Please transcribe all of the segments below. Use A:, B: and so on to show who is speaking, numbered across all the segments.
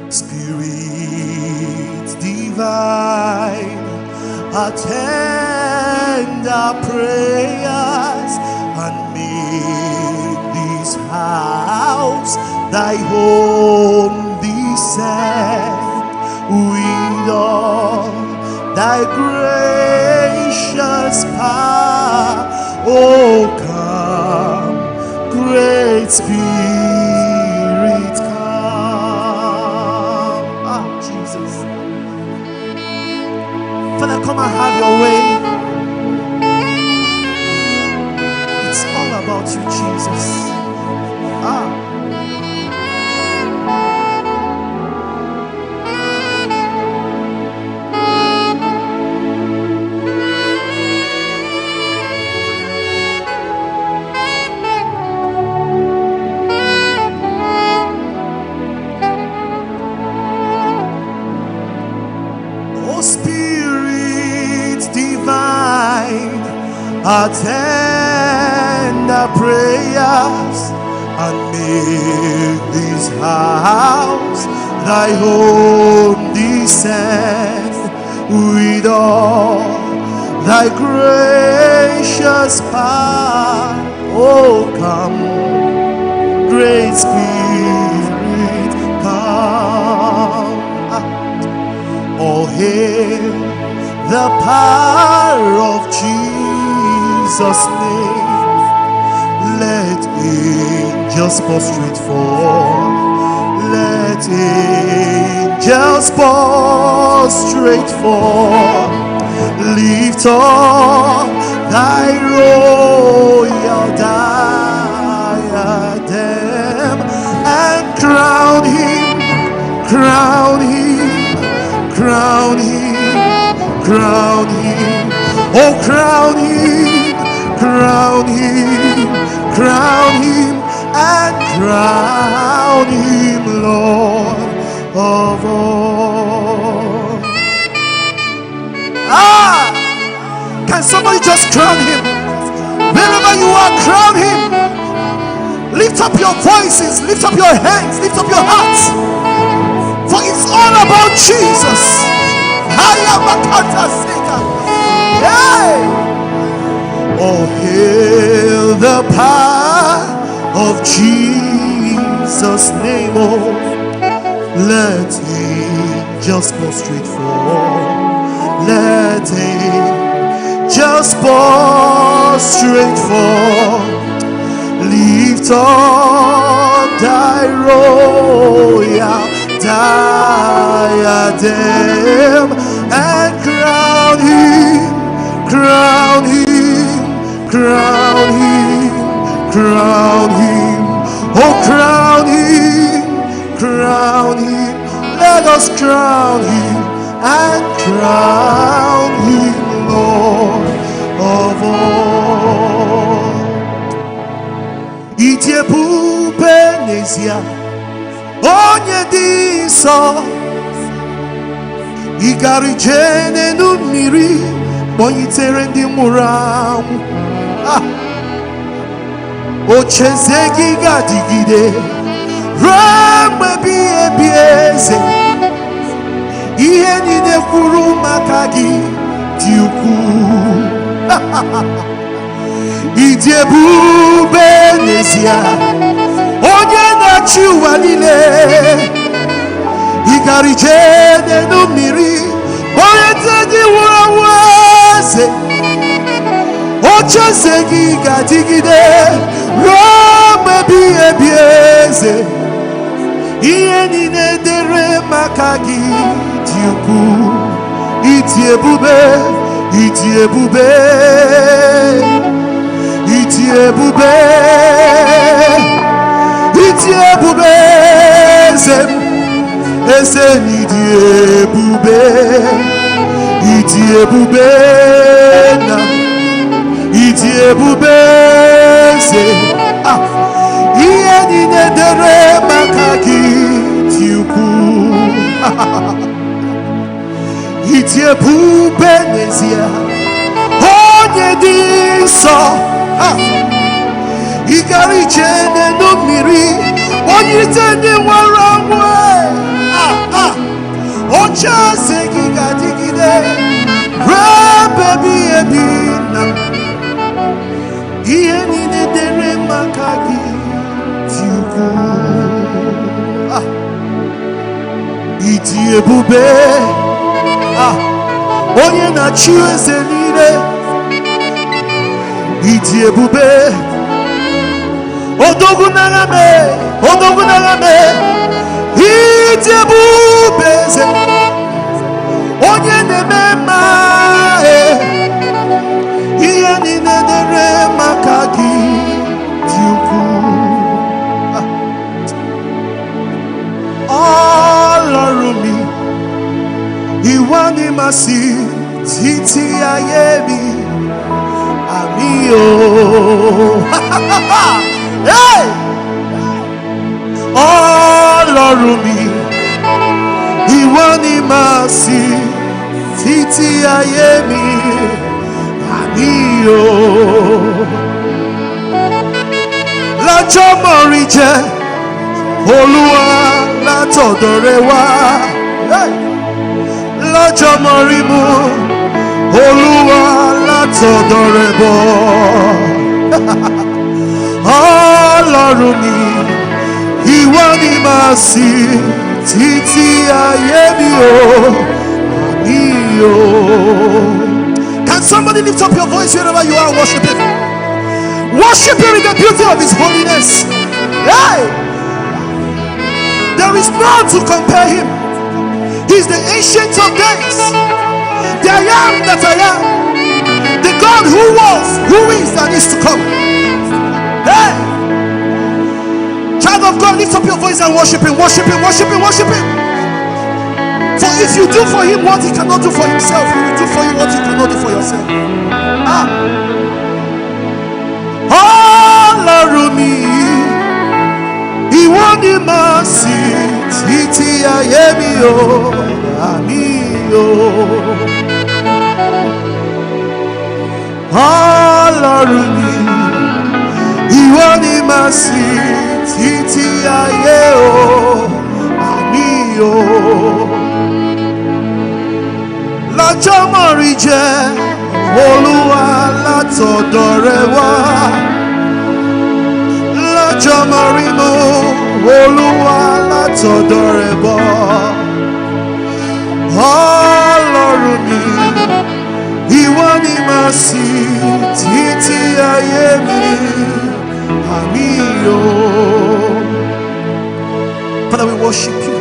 A: Spirit divine, attend our prayers and make this house thy home descend with all thy gracious power. Oh, come, great Spirit, come. Ah, Jesus. Father, come and have your way. It's all about you, Jesus. Ah. Attend our prayers and make this house thy home descend with all thy gracious power. Oh, come, great Spirit, come. Oh, hail the power of Jesus' name. Let angels prostrate fall. Let angels prostrate fall. Lift up thy royal diadem and crown him, crown him, crown him, crown him. Oh, crown him, crown him, crown him, and crown him Lord of all. Ah! Can somebody just crown him? Wherever you are, crown him. Lift up your voices, lift up your hands, lift up your hearts. For it's all about Jesus. Hey! Oh, hail the power of Jesus' name. Oh, let angels prostrate fall. Let angels prostrate fall. Lift up thy royal diadem and crown him, crown him, crown him, crown him. Oh, crown him, crown him. Let us crown him and crown him Lord of all. Itiebu Benezia, onye dị nsọ, ịgarije n'mmiri kpọnyitere ndị nwụrụ anwụ. Ocheeze gị ga-adịgide ruo mgbe ebighị ebi eze. Ihe niile kwuru maka gị dị ukwuu. Ịdị ebube n'ezie, onye na-achị ụwa niile. Ịgarije n'elu mmiri kpọnyitere ndị nwụrụ anwụ eze. Ocheeze gị ga-adịgide ruo mgbe ebighị ebi eze. Ihe niile dere maka gị dị ukwuu. Ịdị ebube, ịdị ebube, ịdị ebube, ịdị ebube eze m, eze n'ịdị ebube, ịdị ebube na ịdị ebube eze. Ihe niile dere maka gị dị ukwuu. Ịdị ebube n'ezie, onye dị nsọ. Ịgarije n'elu mmiri kpọnyitere ndị nwụrụ anwụ. Chasing a digide, baby, Ian in the Remakagi, Tuku. Iti Bube, Oye na chiweze nile, Iti Bube, Odogu nagame, Iti Bube, Onye nemema, Iye ni nedere makagi diuku. Ọlọ́run mi, ìwọ ni màá sìn títí ayé mi. Àmín o. Ọlọ́run mi, ìwọ ni màá sìn títí ayé mi. Àmín o. Lọ́jọ́ mọ̀rí jẹ́ Olúwa látọ̀dọ̀ rẹ wá. Lọ́jọ́ mọ̀rí mu Olúwa látọ̀dọ̀ rẹ bọ̀. Ọlọ́run mi, ìwọ ni màá sìn títí ayé mi o. Àmín o. Can somebody lift up your voice wherever you are and worship Him? Worship Him in the beauty of His holiness. Hey! There is none to compare Him. He's the ancient of days. The I am that I am. The God who was, who is, and is to come. Hey! Child of God, lift up your voice and worship Him. Worship Him, worship Him, worship Him. For if you do for Him what He cannot do for Himself, He will do for you what you cannot do for yourself. Ọlọ́run mi, ìwọ ni màá sìn títí ayé mi o. Àmín o. Ọlọ́run mi, ìwọ ni màá sìn títí ayé o. Àmín o. Lọ́jọ́ mọ̀rí jẹ́ Olúwa látọ̀dọ̀ rẹ wá. Lọ́jọ́ mọ̀rí mu Olúwa látọ̀dọ̀ rẹ bọ̀. Ọlọ́run mi, ìwọ ni màá sìn títí ayé mi. Àmín o. Father, we worship you.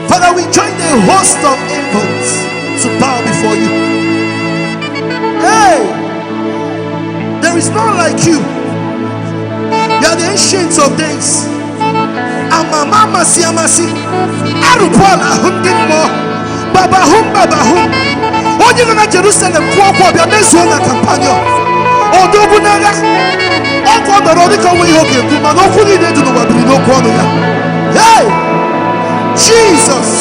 A: Father, we join the host of angels to bow before you. Hey! There is none like you. You are the ancient of days. Amasi. Arupola hundimo. Baba hum. Onye na Jerusalem kwa bia mezuo na kampanya. Odogu naga. Okwo doro dika we hoke kuma no kuni de do wa biri no kwa no ya. Hey! Jesus.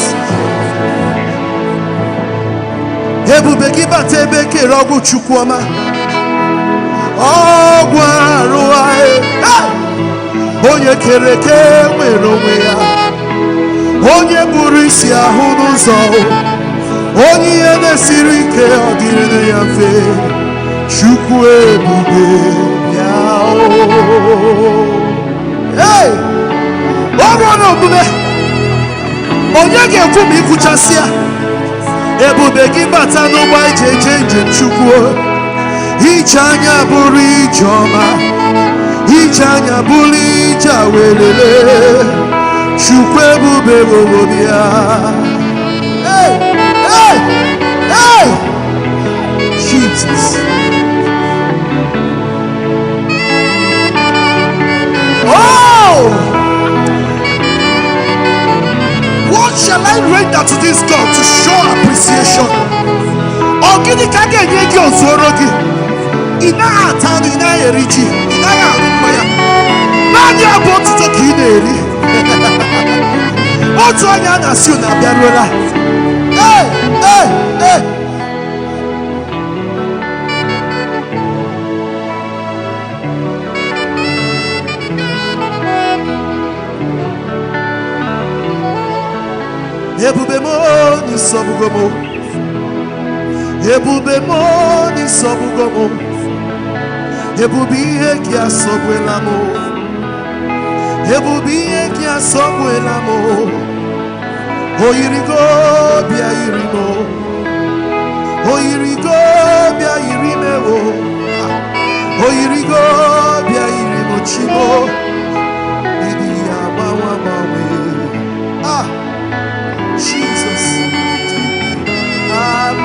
A: Ebube gị bata ebe kere ọgwụ Chukwuma. Ọgwụ arụ anyị. Onye kere eke nwere onwe ya. Onye buru isi ahụ n'ụzọ. Onye ihe na-esiri ike ọ dịrị ya mfe. Chukwu ebube ya o. Hey! Ọrụ n'omume. Onye ga-ekwu ma ikwuchasị ya. Ebube gị bata n'ụgbọ eje njem Chukwu. Ije anya bụrụ ije ọma. Ije anya bụrụ ije awelele. Chukwu ebube obodo ya. Hey! Hey! Hey! Jesus. Oh! What shall I render to this God to show appreciation? Ogini kage nyegi ozorogi. Ina atanu ina eriji. Ina ya rumaya. Nani aboti to kineri. Otu anya na si una biarola. Hey, hey, hey. Ebube mo ni sobugomo. Ebube mo ni sobugomo. Ebube ki asobwela mo. Ebube ki asobwela mo. Oyirigo bia irimo. Oyirigo bia irimewo. Oyirigo bia irimo chimo. Idi abawa bawe. Jesus.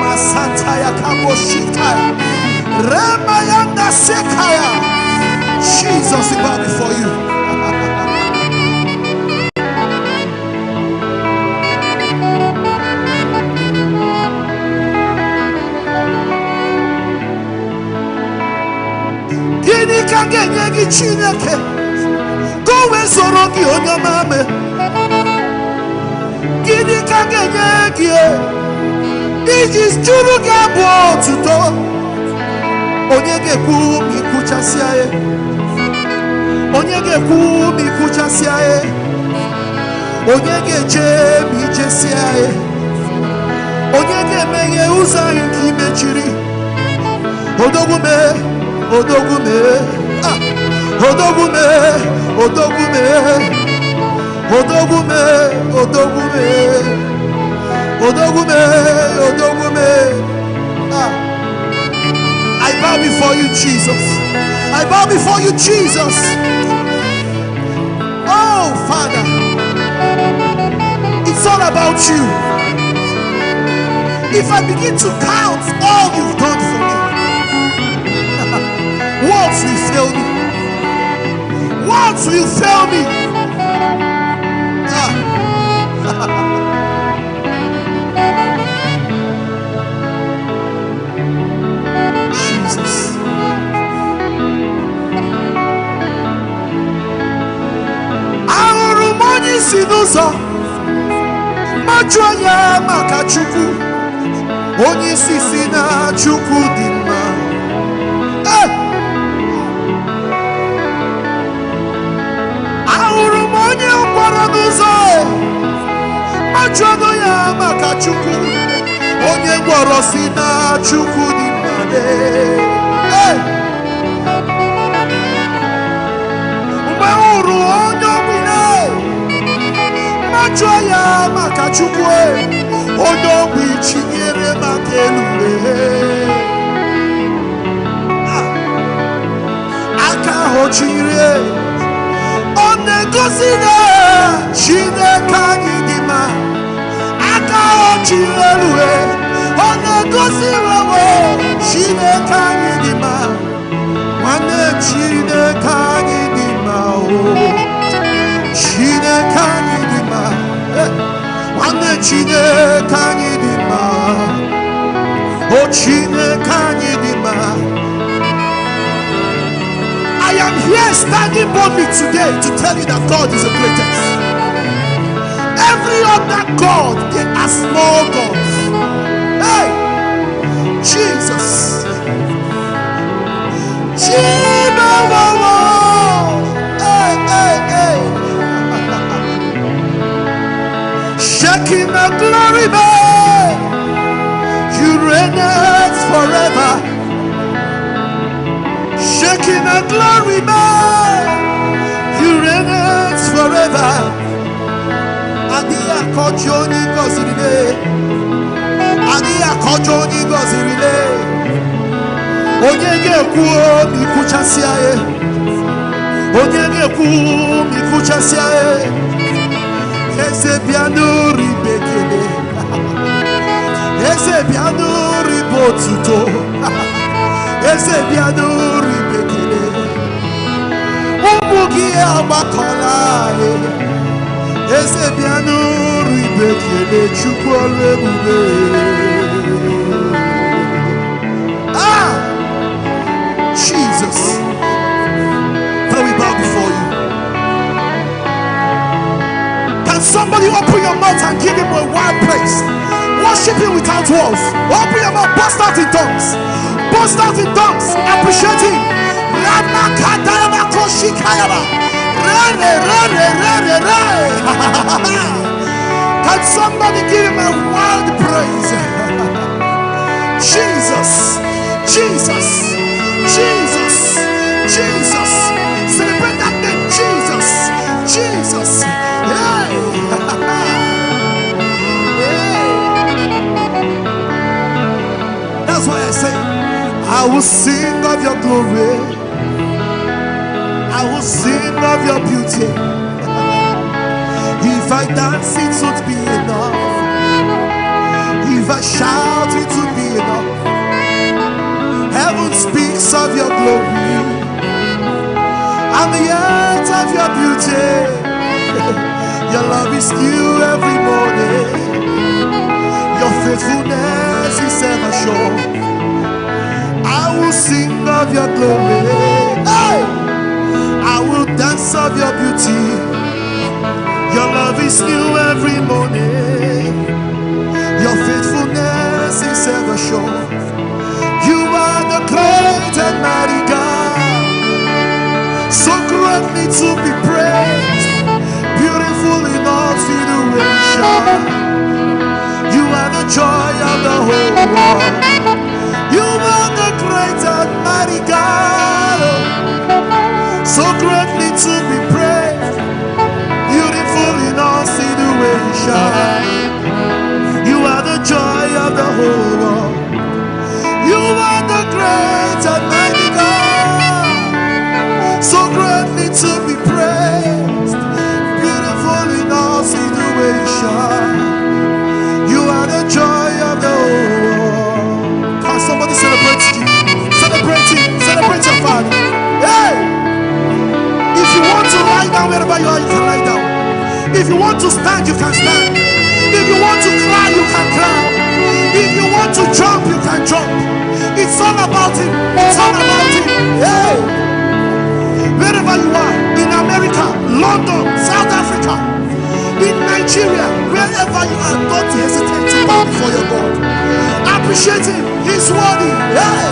A: Masantaya kaboshikaya. Remayanda sekaya. Jesus, we bow before you. Gini kangenye gi Chineke. Kowe soro gi onyomame. Gini kangenye gi Ijis juru gabo tuto. Onyege ku mi kuchasiae. Onyege ku mi kuchasiae. Onyege je mi jesiae. Onyege meye uza inki mechiri. Odogume, odogume, odogume, odogume, odogume, odogume, odogume, odogume. I bow before you, Jesus. I bow before you, Jesus. Oh, Father, it's all about you. If I begin to count all you've done for me, words will fail me. Words will fail me. Jesus. Arumoni sinuso. Majoya makachuku. Oni sisina chuku dima. Arumoni ukwaranuzo. Majoya makachuku. Onye gorosina chuku dima. Mbauru onyo bine. Majoya makachukwe. Onyo bichinyere makelule. Aka hochire. Onegosine. Chine kanyidima. Aka hochire lue. Onegosine wo. Chine kanyidima. Wane chine kanyidima. Chine kanyidima. Wane chine kanyidima. Oh, chine kanyidima. I am here standing boldly today to tell you that God is the greatest. Every other God, they are small gods. Hey, Jesus. Hey, hey, hey. Shaking the glory, man. You reign forever. Shaking the glory, man. You reign forever. Adia kojoni goziride. Adia kojoni goziride. Onyege ku mi kuchasiae. Onyege ku mi kuchasiae. Ese piano ribekele. Ese piano ribotuto. Ese piano ribekele. Umugi amakolae. Ese piano ribekele chukwole bube. Jesus, Father, we bow before you. Can somebody open your mouth and give him a wide praise? Worship him without walls. Open your mouth, burst out in tongues. Burst out in tongues. Appreciate him. Can somebody give him a wild praise? Jesus, Jesus, Jesus, Jesus. Celebrate that name, Jesus, Jesus. Hey. Hey. That's why I say, I will sing of your glory. I will sing of your beauty. If I dance, it would be enough. If I shout, it would be enough. Heaven speaks of your glory and the earth of your beauty. Your love is new every morning. Your faithfulness is ever sure. I will sing of your glory. Hey! I will dance of your beauty. Your love is new every morning. Your faithfulness is ever sure. You are the great and mighty God, so greatly to be praised, beautiful in all situation. You are the joy of the whole world. You are the great and mighty God, so greatly to be praised, beautiful in all situation. You are the joy of the whole world. You are the great and mighty God, so greatly to be praised, beautiful in all situation. You are the joy of the whole world. Can somebody celebrate you? Celebrate him. Celebrate your Father. Hey! If you want to lie down wherever you are, you can lie down. If you want to stand, you can stand. If you want to cry, you can cry. If you want to jump, you can jump. It's all about him. It's all about him. Hey! Wherever you are, in America, London, South Africa, in Nigeria, wherever you are, don't hesitate to bow before your God. Appreciate him. He's worthy. Hey!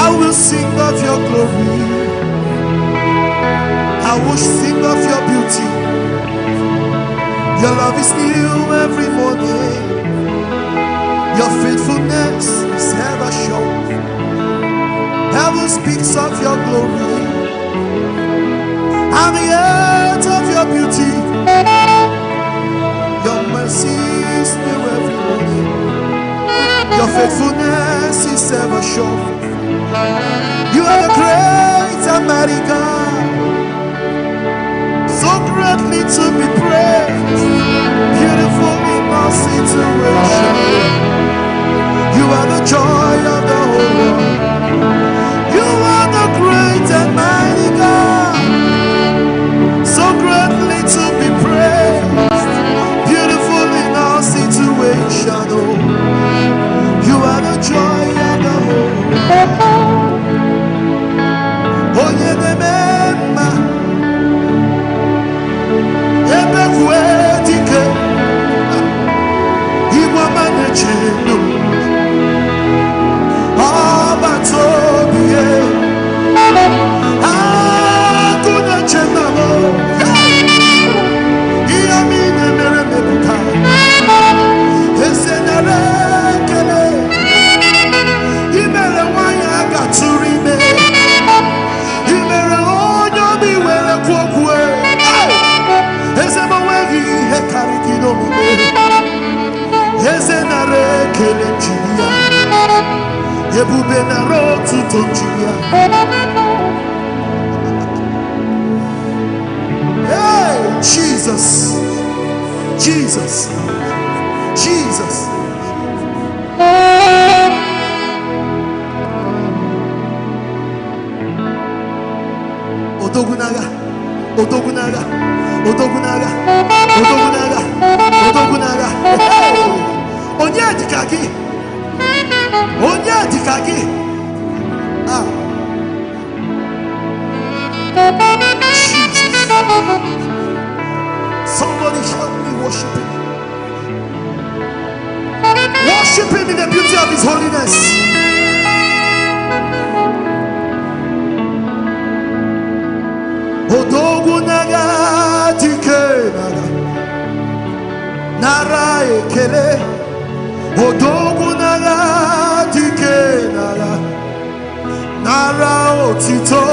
A: I will sing of your glory. I will sing of your beauty. Your love is new every morning. Your faithfulness is ever sure. Heaven speaks of your glory and the earth of your beauty. Your mercy is new every morning. Your faithfulness is ever sure. You are the great and mighty God, so greatly to be praised, beautiful in all situation. You are the joy of the whole world. You are the great and mighty God, so greatly to be praised, beautiful in all situation. Oh, you are the joy of the whole world. Oh, yeah, the memma. Ebe kuetike. Iwa manechino. Oba tobie. Akuna chenamo. Iyamine mere mebuka. Esenare kele. Imere wanya gaturime. Imere onyo biwele kwokwe. Ezema wegi hekaritino mime. Esenare kele chiya. Ebube na rotu tonchiya. Hey, Jesus, Jesus, Jesus. Odogunaga, Odogunaga, Odogunaga, Odogunaga, Odogunaga. Onye dikagi, Onye dikagi. Ah, Jesus. Somebody help me worship him. His holiness. Odogu naga dike naga nara ekele. Odogu naga dike naga nara otito.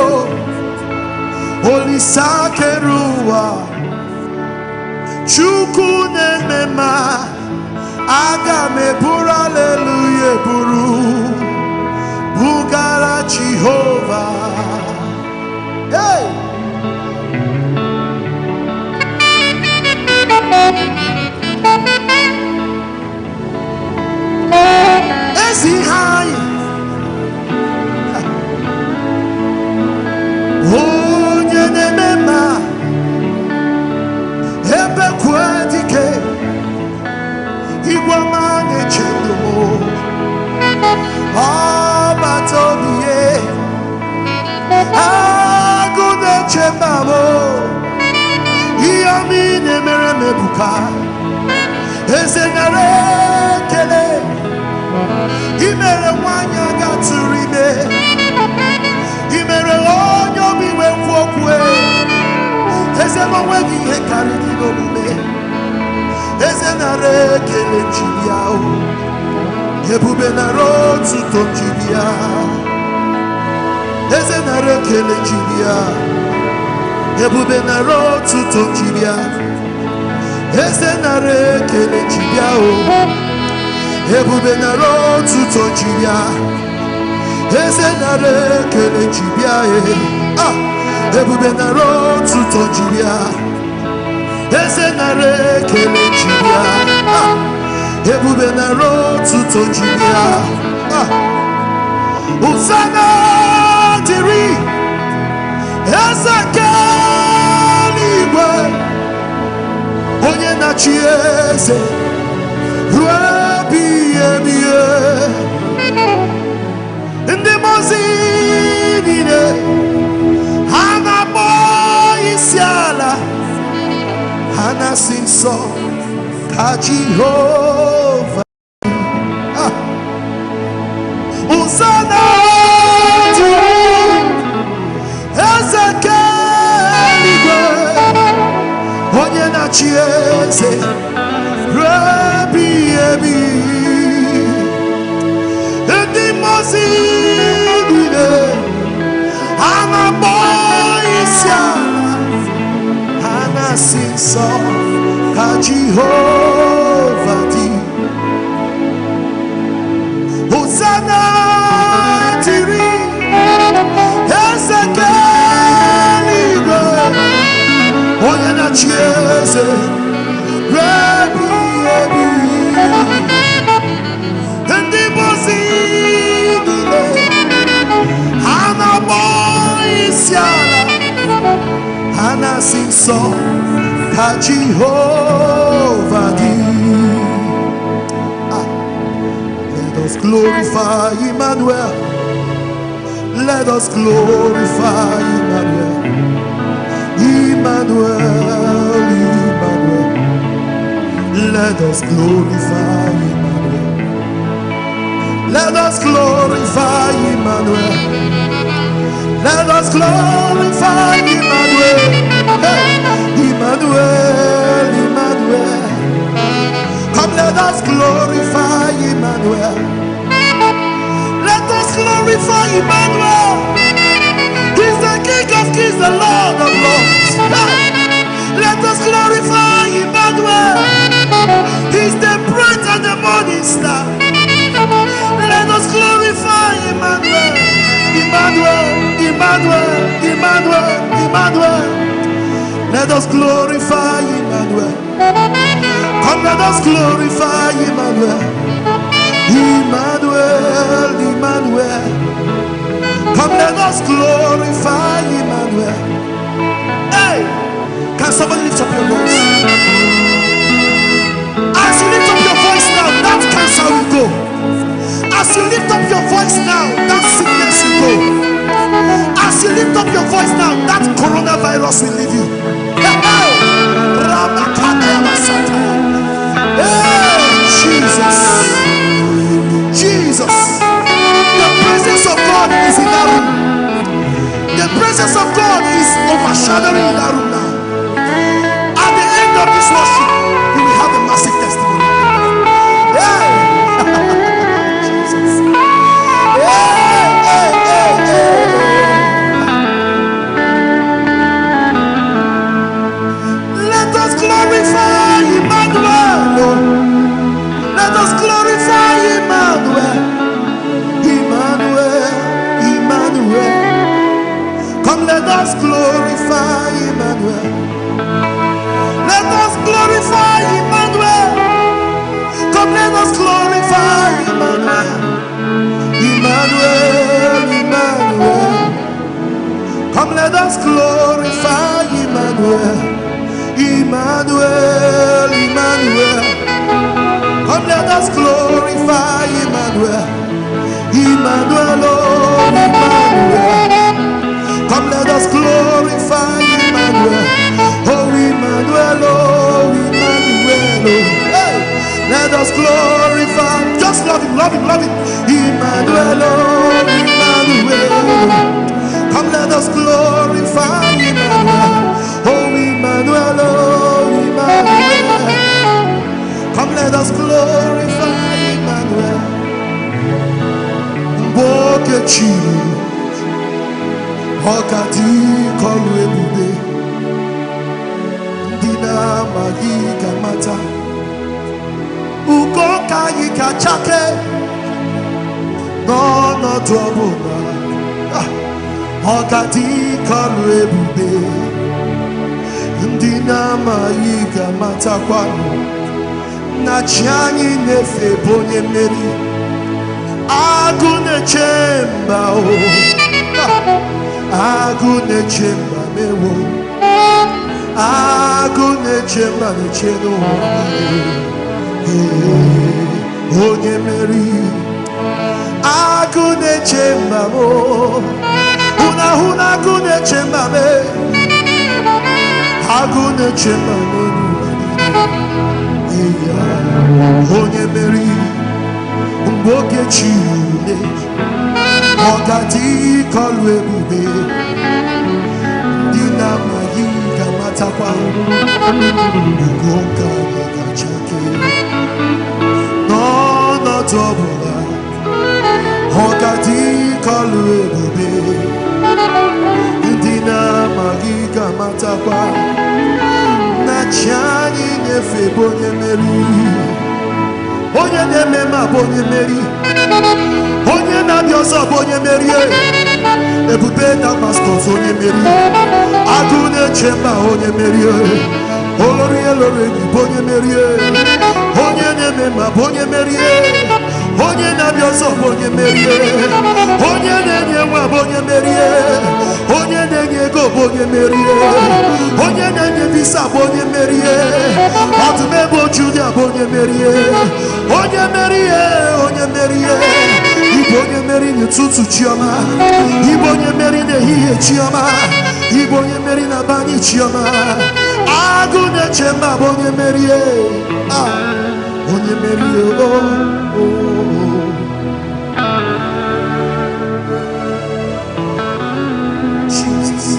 A: Olisa keruwa Chukwu nemema aga meburu hallelujah buru bugara Jehovah. Hey! Ezi hai onye nemema ebe kwedike igwama nechedomo abatobiye agụ nechebamo iyami nemere mebuka ezenare kele imere nwanya gatụrụ ime imere onye obiwe kwokwe ezemonwe gị ihe karịrị n'omume ezenare kele njibia ebube nara otuto njibia ezenare kele njibia ebube nara otuto njibia ezenare kele njibia ebube nara otuto njibia ezenare kele njibia ebube nara otuto njibia ezenare kele njibia ebube nara otuto njibia Usana diri ezeke n'igwe onye na-achị eze ruo ebighị ebi. Ndị mozi niile ha na-akpọ isi ala ha na-asị nsọ ka Jehova. Usana diri ezeke n'igwe onye na-achị eze ruo ebighị ebi. Ndị mozi niile ha na-akpọ isi ala ha na-asị nsọ ka Jehova dị. Hosanna dịrị ezeke n'igwe onye na-achị eze ruo ebighị ebi. Ndị mozi niile ha na-akpọ isi ala ha na-asị nsọ ka Jehova dị. Let us glorify Emmanuel. Let us glorify Emmanuel. Emmanuel, Emmanuel. Let us glorify Emmanuel. Let us glorify Emmanuel. Let us glorify Emmanuel. Hey, Emmanuel, Emmanuel. Come, let us glorify Emmanuel. Let us glorify Emmanuel. He's the King of Kings, the Lord of Lords. Let us glorify Emmanuel. He's the bright and the morning star. Let us glorify Emmanuel. Emmanuel, Emmanuel, Emmanuel, Emmanuel. Let us glorify Emmanuel. Come, let us glorify Emmanuel. Emmanuel, Emmanuel. Come, let us glorify Emmanuel. Hey, can somebody lift up your voice? As you lift up your voice now, that cancer will go. As you lift up your voice now, that sickness will go. As you lift up your voice now, that coronavirus will leave you. Hey, Jesus. Jesus. gathering in that room now. At the end of this worship, you will have a massive testimony. Yeah. Jesus. Let us glorify Emmanuel. Let us glorify Emmanuel. Emmanuel, Emmanuel. Come, let us glorify Emmanuel. Let us glorify Emmanuel. Come, let us glorify Emmanuel. Emmanuel, Emmanuel. Come, let us glorify Emmanuel. Emmanuel, Emmanuel. Come, let us glorify Emmanuel. Emmanuel, oh Emmanuel. Come, let us glorify Emmanuel. Oh Emmanuel, oh Emmanuel. Oh. Hey. Let us glorify. Just love him, love him, love him. Emmanuel, oh Emmanuel. Come, let us glorify Emmanuel. Oh Emmanuel, oh Emmanuel. Come, let us glorify Emmanuel. Mbokechi Okati kolu ebube Ndina magika mata Ukoka yika chake No tobuna Okati kolu ebube Ndina magika mata kwanu Na chianyi nefe bonye meri Agune chemba o Agune chemba mewo Agune chemba ne cheno Onye meri Agune chemba mo Huna agune chemba me Agune chemba me Onye meri Mbokechi Okati kolu ebube Dina mahinga matakwa Ugonga chake No tobula Okati kolu ebube Dina mahinga matakwa Na chani nefe bonye meri Onye na-emema bonye meri Onye na-abịa ọzọ bonye meri Ebube Damascus onye meri Agụ na-eche mba onye meri Olori elori bonye meri Onye na-emema bonye meri Onye na-abịa ọzọ bonye meri Onye na-enye nwa bonye meri Onye na-enye ego bonye meri Onye na-enye visa bonye meri Ọdụmegbo Julia bonye meri Onye meri Ibo onye meri n'ụtụtụ chioma Ibo onye meri n'ehihie chioma Ibo onye meri n'abalị chioma Agụ na-eche mba bụ onye meri Onye meri Jesus.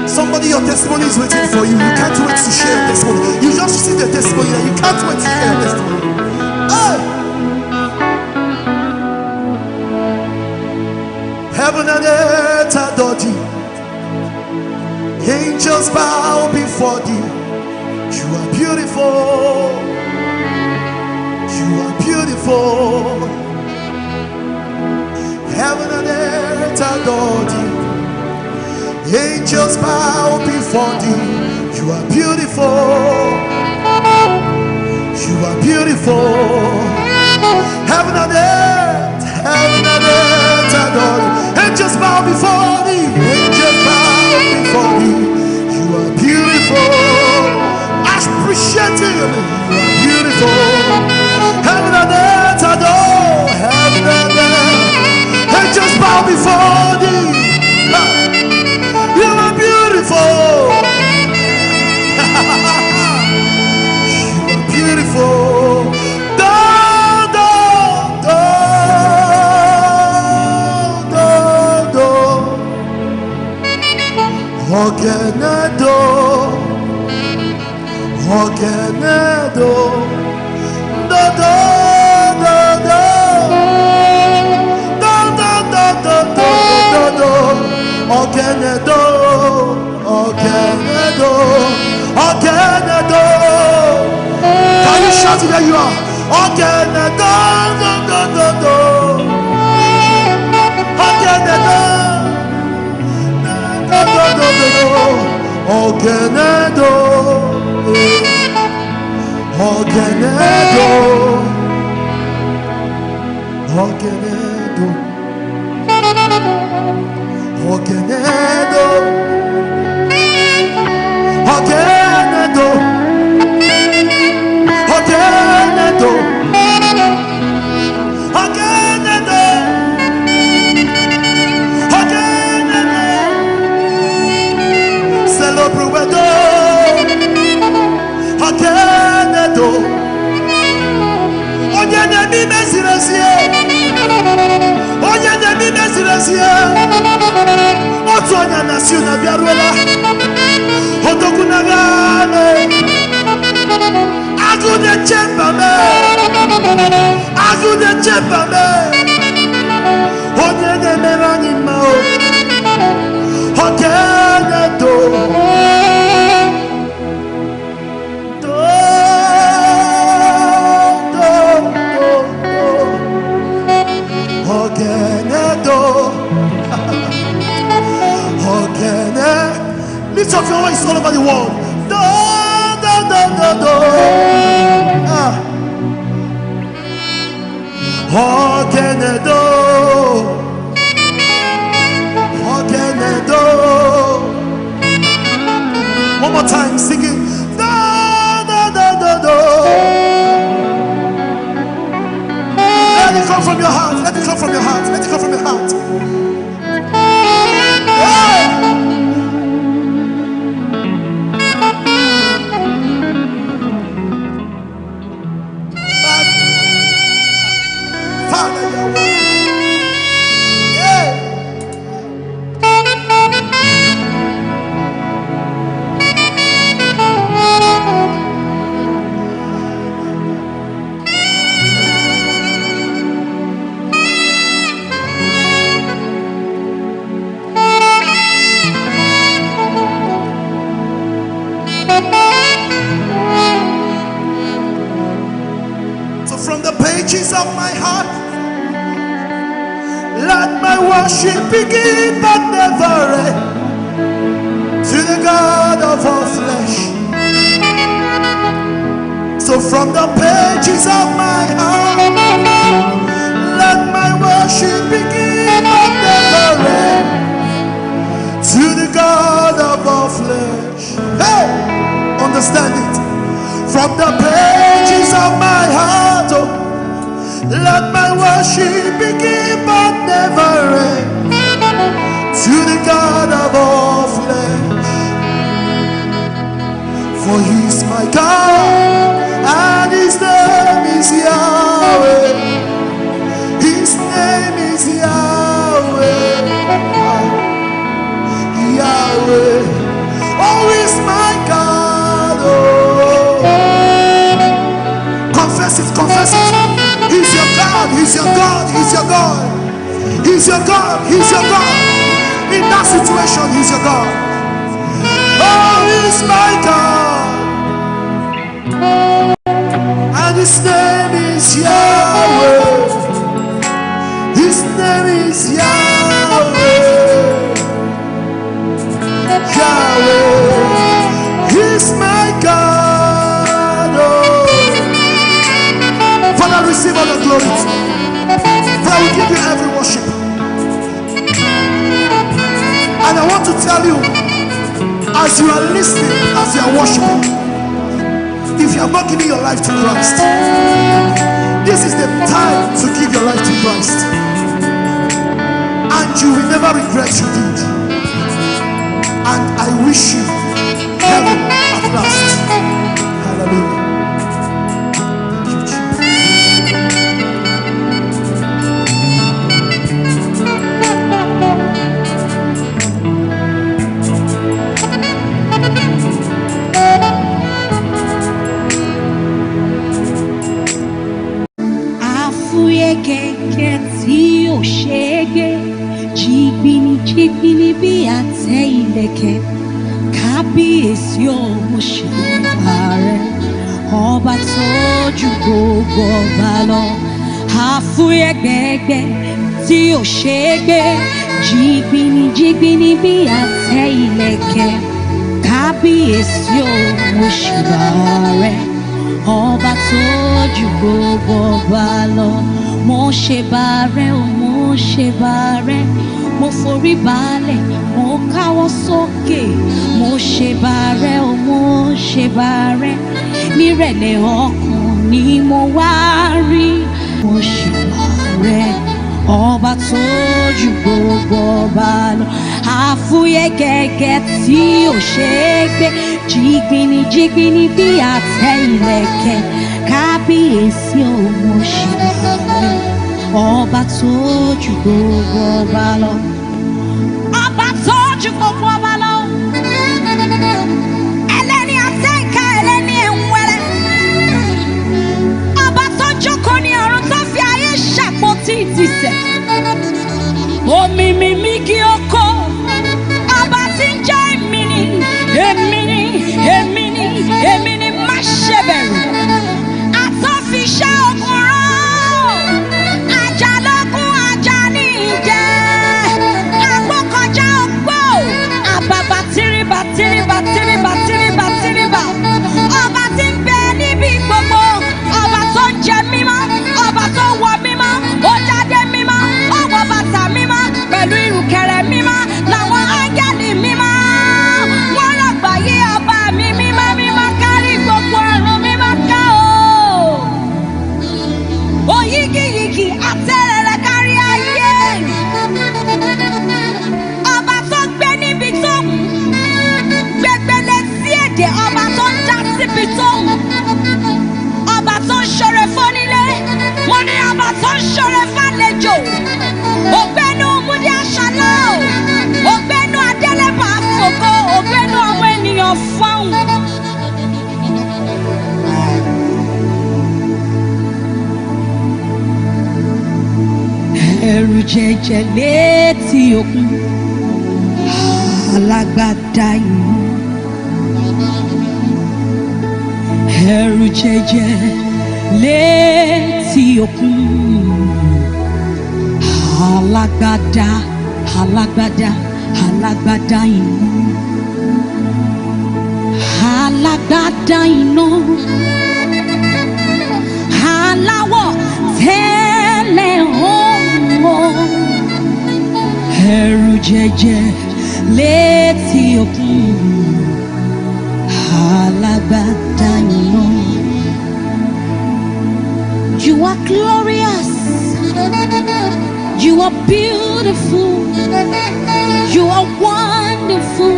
A: Somebody, your testimony is waiting for you. You can't wait to share your testimony. You just receive the testimony and you can't wait to share your testimony. Heaven and earth adore thee. Angels bow before thee. You are beautiful. You are beautiful. Heaven and earth adore thee. Angels bow before thee. You are beautiful. You are beautiful. Heaven and earth adore thee. Angels bow before thee. Angels bow before thee. You are beautiful. Appreciate him. You are beautiful. Heaven and earth adore. Heaven and earth. Angels bow before thee. You are beautiful. You are beautiful. Ogenedo, Ogenedo, do do do do, do do do do do do do, Ogenedo, Ogenedo, Ogenedo. Can you shout it where you are? Ogenedo, do do do do, Ogenedo. Ogenedo, Ogenedo, Ogenedo, Ogenedo, Ogenedo, Ogenedo, Ogenedo. Lift up your voice all over the world. Do, do, do, do, do. Ogenedo, Ogenedo. One more time, singing. Do, do, do, do, do. Let it come from your heart. Let it come from your heart. Let it come from your heart. Of my heart, let my worship begin but never end to the God of all flesh. So from the pages of my heart, let my worship begin but never end to the God of all flesh. Hey, understand it. From the pages of my heart, oh, let my worship begin but never end to the God of all flesh. For He is my God and His name is Yahweh. His name is Yahweh. Yahweh. Oh, He's my God. Oh. Confess it, confess it. He's your God, He's your God, He's your God. He's your God, He's your God. In that situation, He's your God. Oh, He's my God. And His name is Yahweh. His name is Yahweh. Yahweh. He's my God. Oh. Father, receive all the glory. Father, we give you every worship. And I want to tell you, as you are listening, as you are worshiping, if you have not given your life to Christ, this is the time to give your life to Christ. And you will never regret you did. And I wish you heaven at last. Hallelujah.
B: jìgbìnì bí àtẹ ìlẹ̀kẹ̀ kábíyèsí o mo ṣèbà rẹ ọba tó ju gbogbo ọba lọ àfúyẹ́ gbẹ̀gbẹ̀ tí ò ṣe é gbé jìgbìnì bí àtẹ ìlẹ̀kẹ̀ kábíyèsí o mo ṣèbà rẹ ọba tó ju gbogbo ọba lọ mo ṣèbà rẹ o mo ṣèbà rẹ mo forí balẹ̀ mo káwọ́ sókè mo ṣèbà rẹ o mo ṣèbà rẹ nírẹ̀lẹ̀ ọkàn ni mo wá rí mo ṣèbà rẹ ọba tó ju gbogbo ọba lọ àfúyẹ́ gẹ́gẹ́ tí ò ṣe é gbé jìgbìnì bí àtẹ ìlẹ̀kẹ̀ kábíyèsí o mo ṣèbà rẹ ọba tó ju gbogbo ọba lọ ọba tó ju gbogbo ọba lọ ẹlẹ́ni àtẹ ìka ẹlẹ́ni ẹ̀wẹ̀rẹ̀ ọba tó jókòó ní ọ̀run tó fi ayé ṣàpótí ìtìsẹ̀ omi mímí kí ó kó ọba tí ń jẹ́ èmi ni èmi ni èmi ni èmi ni má ṣe bẹ̀rù àtọ́fiṣẹ́ ogun rán àjàlógún ajá ní ìjẹ́ àgbọ̀kọjá ògbó àbàbà tìrìbà tìrìbà tìrìbà tìrìbà tìrìbà ọba tí ń gbé níbi gbogbo ọba tó ń jẹ mímọ́ ọba tó wọ mímọ́ ó jáde mímọ́ ó wọ bàtà mímọ́ pẹ̀lú ìrùkẹ̀rẹ̀ mímọ́ làwọn áńgẹ́lì mímọ́ wọ́n rọ̀gbàyé ọba mi mímọ́ mímọ́ kárí gbogbo ọ̀run mímọ́ ká o òyígíyigì àtẹ̀rẹ̀rẹ̀ kárí ayé ọba tó gbé níbi tó wù gbẹgbẹlẹ sí èdè ọba tó ń dá síbi tó wù ọba tó ń ṣoore fónílé mo ní ọba tó ń ṣoore fàlejò ògbénu múdí àṣàlá ògbénu adélébà fògo ògbénu àwọn ènìyàn fọ́hùn. ẹ̀rù jẹjẹ létí òkun alágbádá iná ẹ̀rù jẹjẹ létí òkun alágbádá alágbádá alágbádá iná alágbádá iná aláwọ̀ tẹ́lẹ̀ ọ̀hún ẹ̀rù jẹjẹ létí òkun alágbádá iná. You are glorious, you are beautiful, you are wonderful,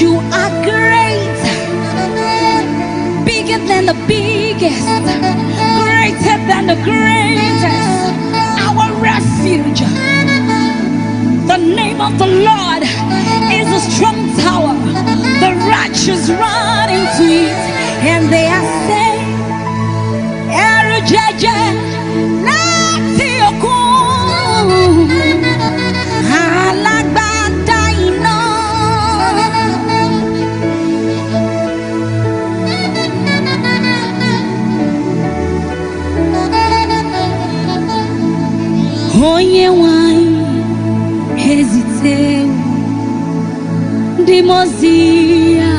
B: you are great, bigger than the biggest, greater than the greatest, our refuge. The name of the Lord is a strong tower, the righteous run into it and they are saved. Ẹ̀rù jẹjẹ láti òkun alágbádá iná. Onye nwanyị hesitate ndị mozi ya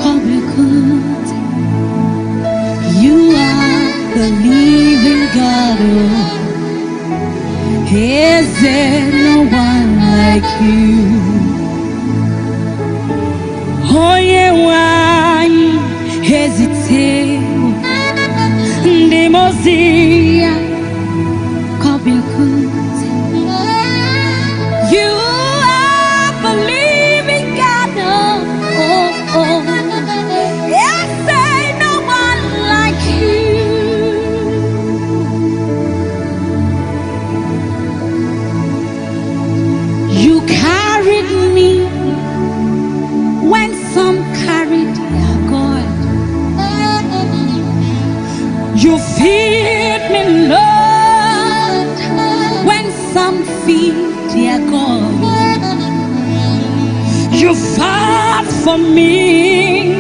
B: kọbekut. You are the living God. Oh, is there no one like you? Onye nwanyị hesitate ndị mozi ya kọbekut. You are the living God. Oh, oh. Yes, there no one like you. You carried me when some carried their God. You feed You fought for me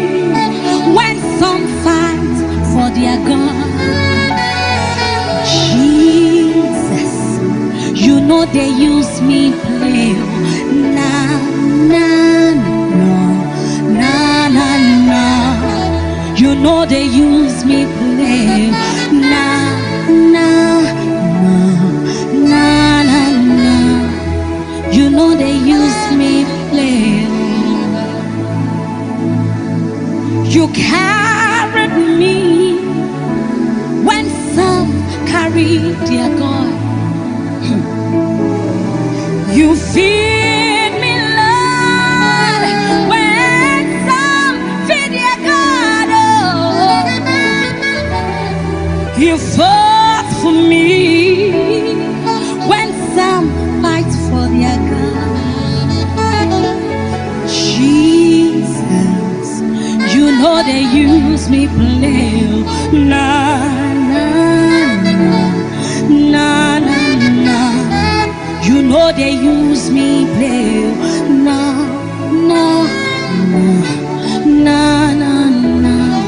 B: when some fight for their God. Jesus, you know they use me play. Nah, nah, no, nah, nah, nah. You know they use me play. Nah, nah, no, nah, nah, nah. You know they use me play. You carried me when some carried their God. You feed me, Lord, when some feed their God. Oh, you fought for me when some fight for their God. Jesus, you know they use me play. Nah, nah, nah, nah, nah. You know they use me play. Nah, nah, nah, nah, nah.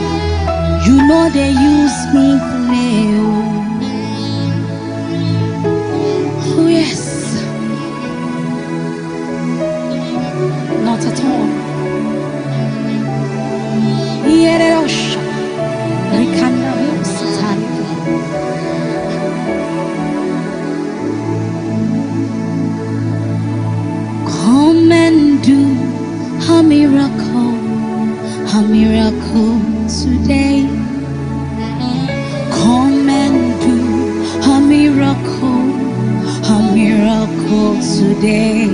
B: You know they use me play. Oh yes, not at all. Yereosha, Rikanda Satan. Come and do a miracle today. Come and do a miracle today.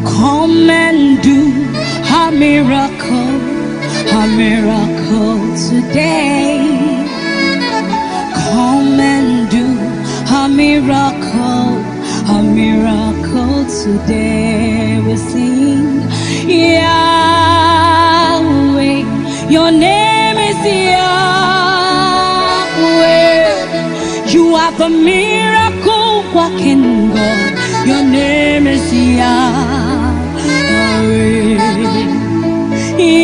B: Come and do a miracle today. Come and do a miracle today. We sing Yahweh, your name is Yahweh. You are the miracle working God. Your name is Yahweh.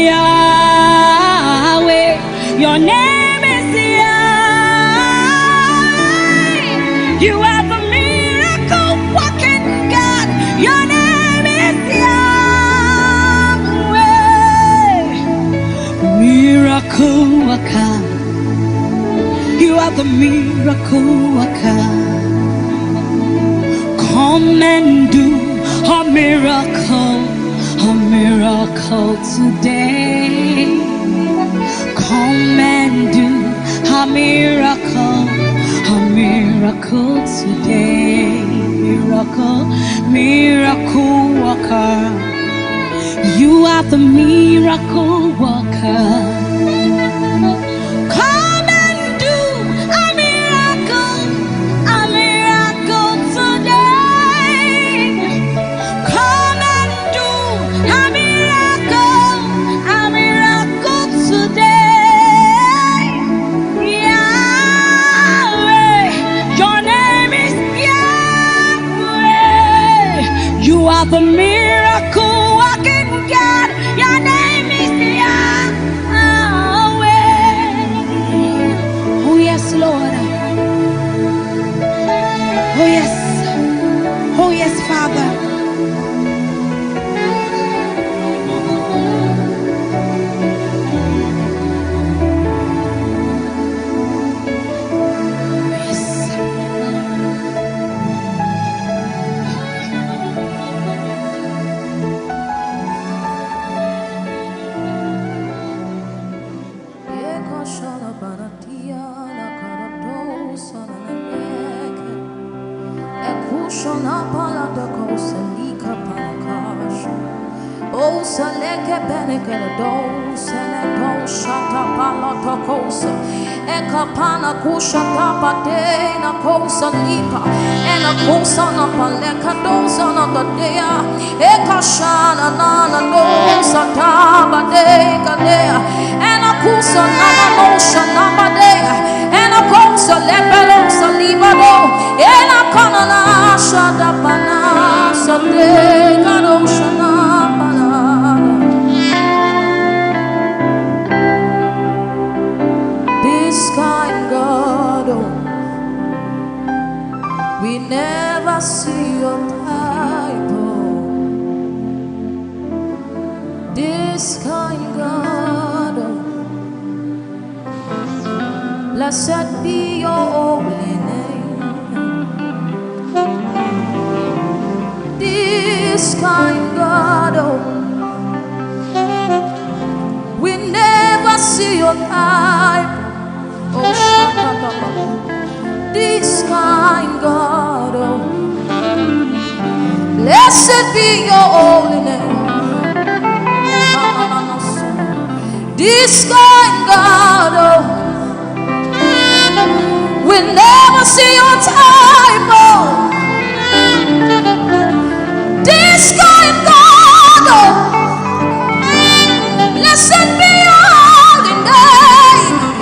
B: Yahweh, your name is Yahweh. You are the miracle working God. Your name is Yahweh. Miracle worker. You are the miracle worker. Come and do a miracle today. Come and do a miracle today. Miracle worker. You are the miracle worker. Come and do a miracle today. Come and do a miracle today. Yahweh, your name is Yahweh. You are the miracle working God. Your name is Yahweh. Oh yes, Lord. Oh yes. Oh yes, Father.
C: Oh, seleke benekele do, seleto shata pala tokosa, ekapana kushata pate na kosa lipa, ena kosa na paleka dosa na dadea, ekashana na dosa tabade kadea, ena kusa na nosha na badea, ena kosa lepelo salibado, ena kana na shata pana sate kadosha na. this kind God, blessed be your holy name. This kind God, we never see your type. Oh, this kind God, blessed be your holy name. This kind God, we never see your type. This kind God, blessed be your holy name.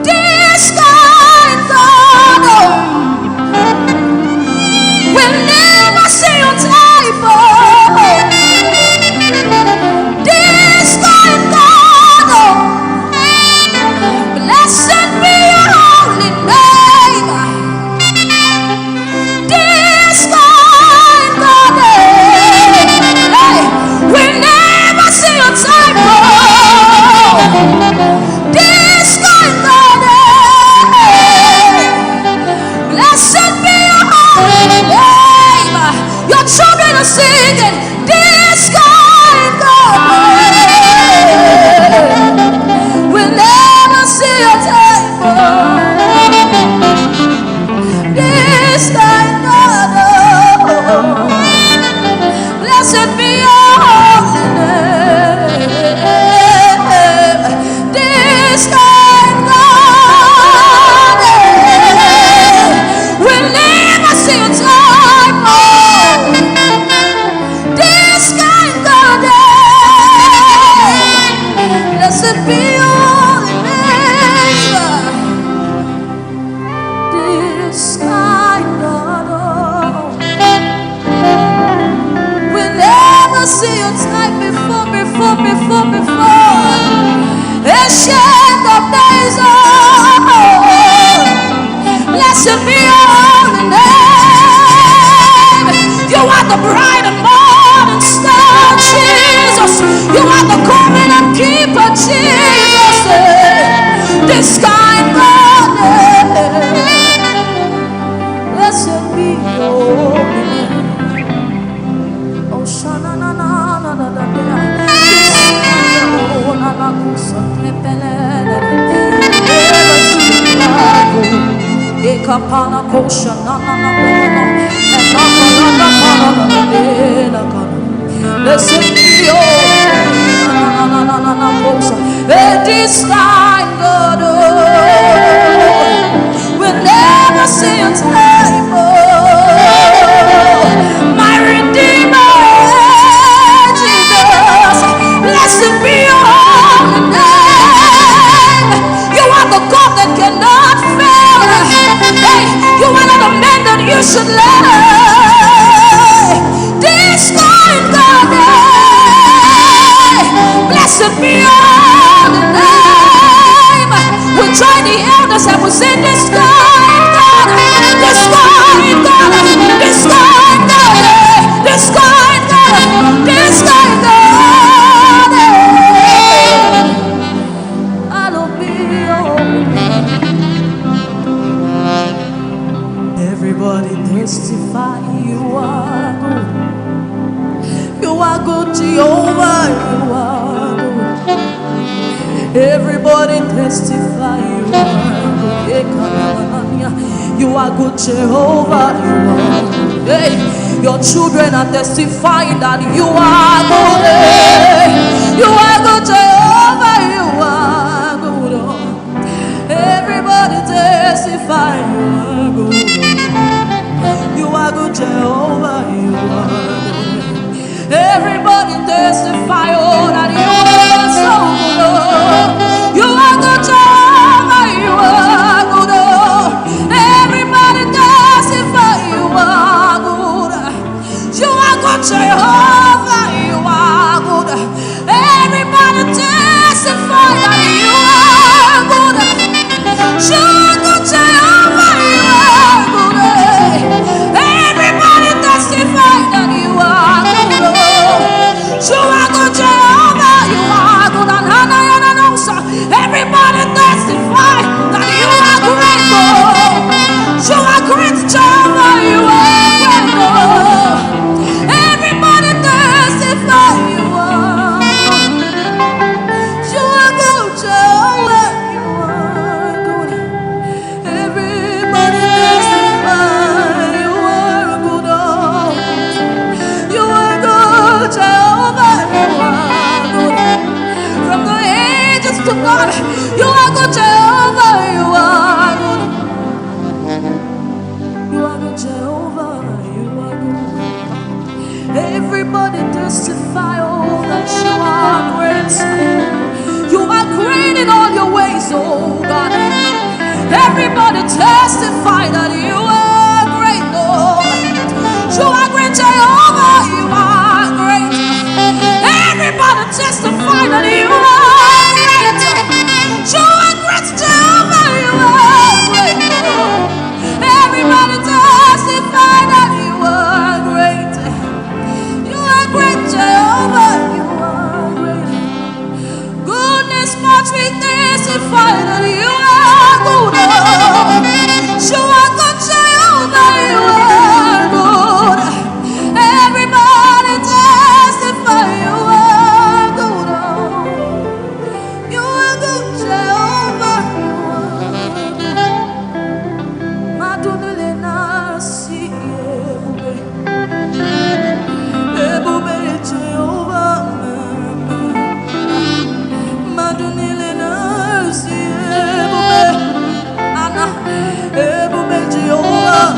C: This kind God, we'll never see your type. This kind God, blessed be your holy name. This kind God, hey, we'll never see your type. This kind God, blessed be your holy name. Your children are singing. This kind God, we'll never see your type. This kind God, blessed be your holy name. This kind God, we'll never see your type. This kind God, blessed be your holy name. This kind God, we never see your type before. Ancient of days, blessed be your holy name. You are the bright and morning star, Jesus. You are the covenant keeper, Jesus. This kind God, blessed be your holy name. Oh, shana na na na na na na. Oh, na na kusa tepele. Ekapana kosha na na na na na. Ekapana na na na na. Blessed be your na na na na na kusa. This kind God, we'll never see your type. My Redeemer, Jesus, blessed be your holy name. You are the God that cannot fail. Hey, you are not a man that you should lie. This kind God, blessed be your holy name. We join the elders and we say, this kind God, this kind God, this kind God, this kind God, this kind God. Hallowed be your holy name. Everybody testify you are good. You are good, Jehovah. You are good. Everybody testify you are good. You are good, Jehovah. You are good. Hey, your children are testifying that you are good. Hey, you are good, Jehovah. You are good. Everybody testify you are good. You are good, Jehovah. You are good. Everybody testify, oh, that you are so good. You are good, Jehovah. You are good. Everybody testify, you are good. You are good, Jehovah. You are good. Everybody testify that you are good. You are good, Jehovah. You are good. Everybody testify that you are good. testify, oh, that you are great. You are great in all your ways, oh God. Everybody testify that you are great, Lord. You are great, Jehovah. You are great. Everybody testify that you are great. You are great, Jehovah. You are great, Lord. Everybody testify that you are great. You are great, Jehovah. You are great. Goodness much we testify that you are good. You are good, Jehovah. You are good. Everybody testify you are good. You are good, Jehovah. You are Madunile nasi ebube Jehovah. Madunile nasi ebube ana ebube Jehovah.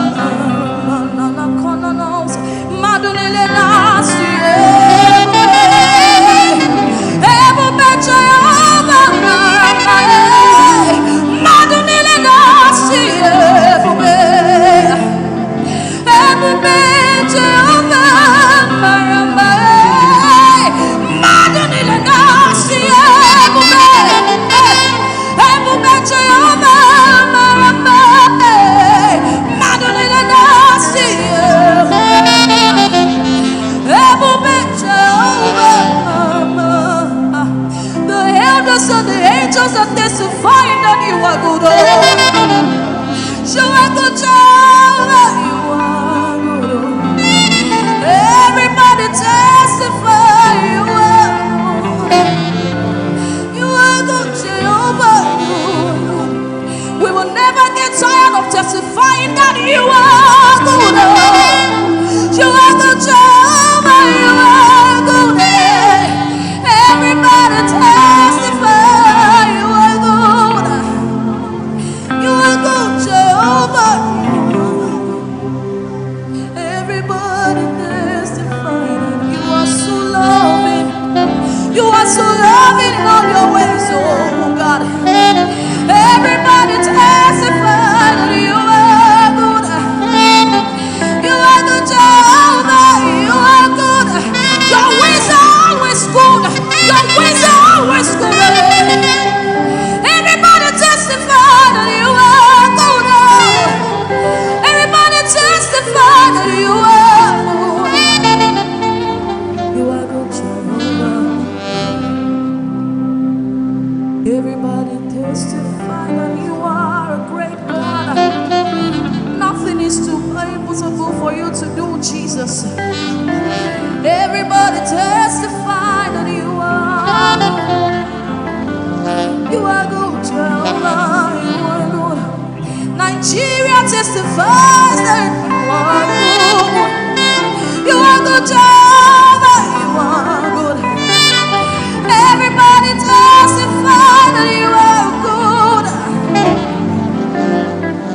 C: Nana kona nos Madunile nasi ebube Jehovah. Madunile nasi ebube Jehovah. Madunile nasi ebube Jehovah. Madunile nasi ebube Jehovah. The elders and the angels are testifying that you are good. You are good, Jehovah. You are good. Everybody testify you are good. You are good, Jehovah. We will never get tired of testifying that you are good. You are good, Jehovah. You are good. Everybody testify you are good. You are good, Jehovah. Everybody testify that you are so loving. You are so loving in all your ways, oh God. Everybody testify that you are good. You are good, Jehovah. You are good. Your ways are always good. Your ways are always good. Everybody testify that you are good. Everybody testify that you are good. You are good, Jehovah. Everybody testify that you are a great God. Nothing is too impossible for you to do, Jesus. Everybody testify that you are good, Jehovah. You are good. Nigeria testifies that you are good. You are good, Jehovah. You are good. Everybody testify that you are good.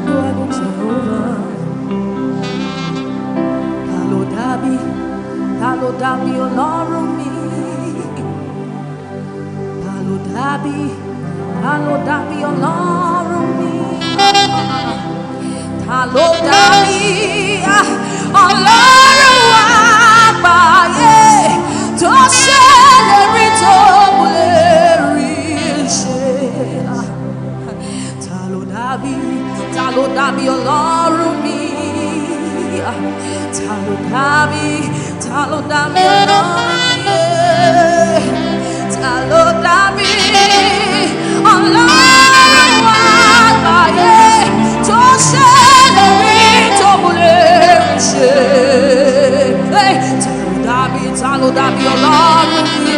C: You are good, Jehovah. Hallowed be your Lord me. Hallowed be your Lord me. Hallowed be Ọlọ́run àgbáyé tó ṣèlérí tó lè rí ṣe. Ta ló dàbí Ọlọ́run mi? Ta ló dàbí Ọlọ́run mi? Ta ló dàbí Ọlọ́run àgbáyé tó ṣèlérí tó lè rí ṣe. Ta ló dàbí Ọlọ́run mi?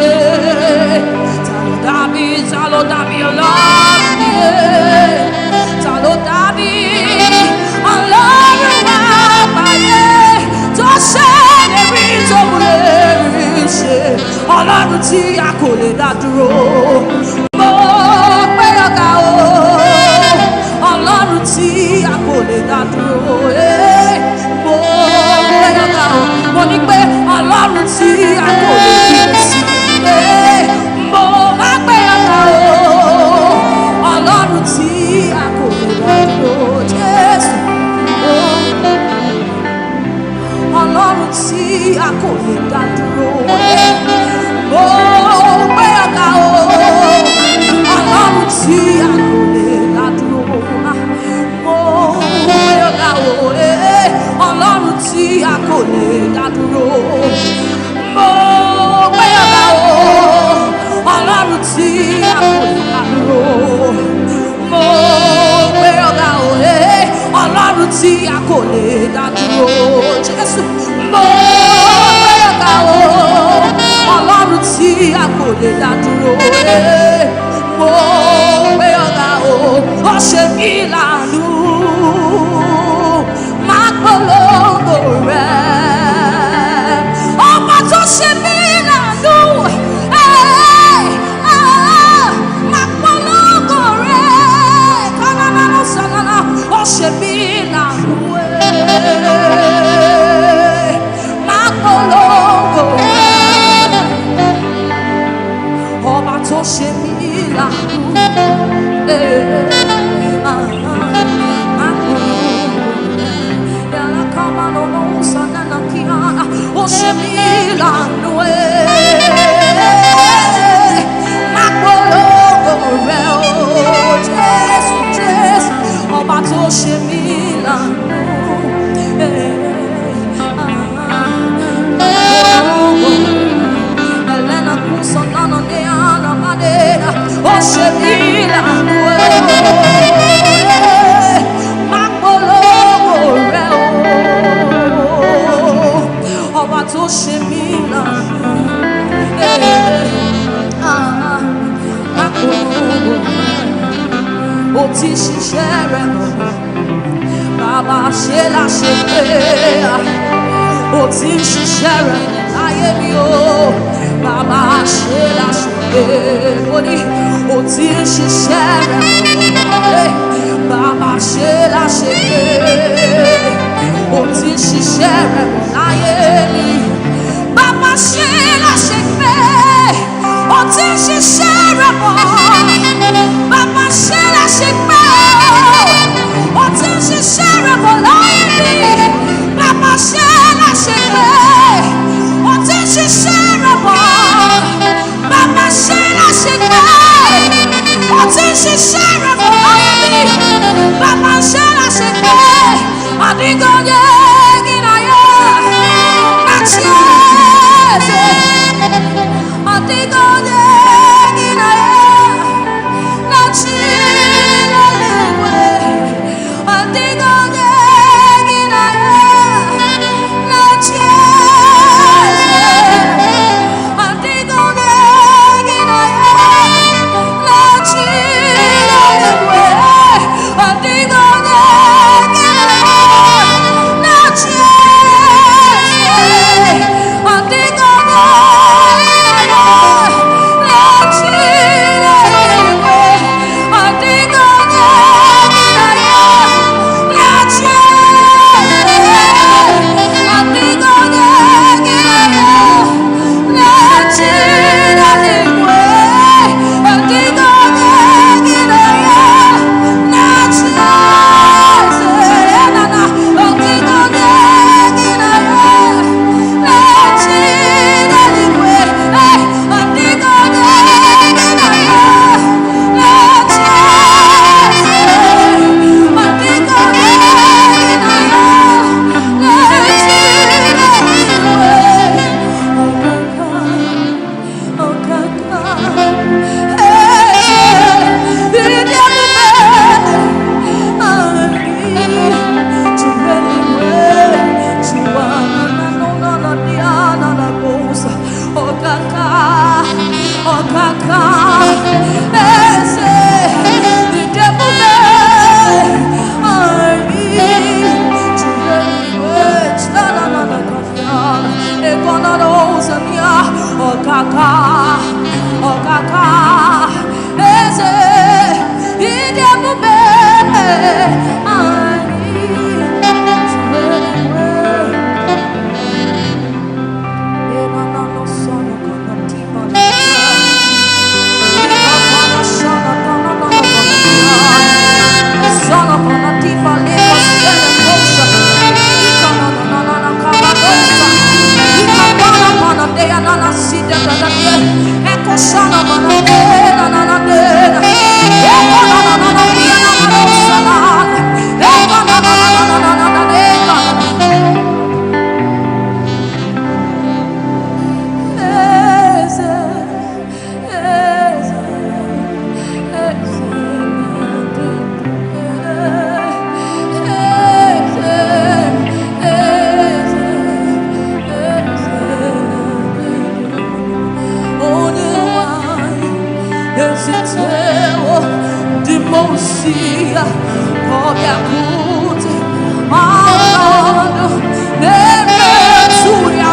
C: Ta ló dàbí Ọlọ́run mi? Ta ló dàbí Ọlọ́run àgbáyé tó ṣèlérí tó lè rí ṣe. Ọlọ́run tí a kò lè dá dúró. Mo pé ọ̀gá o. Ọlọ́run tí a kò lè dá dúró. Mo pé ọ̀gá o. Mo ní pé Ọlọ́run tí a kò a kò lè dá dúró. Mo gbé ọ̀gá o, Ọlọ́run tí a kò lè dá dúró. Mo gbé ọ̀gá o, Ọlọ́run tí a kò lè dá dúró. Mo gbé ọ̀gá o, Ọlọ́run tí a kò lè dá dúró. Mo gbé ọ̀gá o, Ọlọ́run tí a kò lè dá dúró. Jésù. Mo gbé ọ̀gá o, Ọlọ́run tí a kò lè dá dúró. Mo gbé ọ̀gá o, ó ṣe mí láàánú. Máa polongo rẹ̀, ọba tó ṣe mí láàánú. Máa polongo rẹ̀, kánánánú sànánà, ó ṣe mí láàánú. Máa polongo rẹ̀, ọba tó ṣe mí láàánú. Ó ṣe mí láàánú. Máa polongo rẹ̀ o, Jésù, Jésù, ọba tó ṣe mí láàánú. Elena kusa nana ne ana madera, ó ṣe mí láàánú. Máa polongo rẹ̀ o, ọba tó ṣe mí láàánú. Máa polongo rẹ̀, ó ti ṣiṣẹ́ rẹ̀ bọ̀, bàbá ṣe láṣẹ pé ó ti ṣiṣẹ́ rẹ̀ láyé mi o. Bàbá ṣe láṣẹ pé ó ní ó ti ṣiṣẹ́ rẹ̀ bọ̀. Bàbá ṣe láṣẹ pé ó ti ṣiṣẹ́ rẹ̀ láyé mi. Bàbá ṣe láṣẹ pé ó ti ṣiṣẹ́ rẹ̀ bọ̀. Bàbá ṣe láṣẹ pé ó ti ṣiṣẹ́ rẹ̀ bọ̀ láyé mi. Bàbá ṣe láṣẹ pé ó ti ṣiṣẹ́ rẹ̀ bọ̀. Bàbá ṣe láṣẹ pé ó ti ṣiṣẹ́ rẹ̀ bọ̀ láyé mi. Bàbá ṣe láṣẹ pé àdìgọ́yé gínáyé láti ẹ̀ẹ́sẹ̀. Àdìgọ́yé gínáyé láti ẹ̀ẹ́sẹ̀. Àdìgọ́yé gínáyé láti ẹ̀ẹ́sẹ̀. Àdìgọ́yé gínáyé láti ẹ̀ẹ́sẹ̀. Àdìgọ́yé Demosia, Kobiakute, Amando, Nemesuya,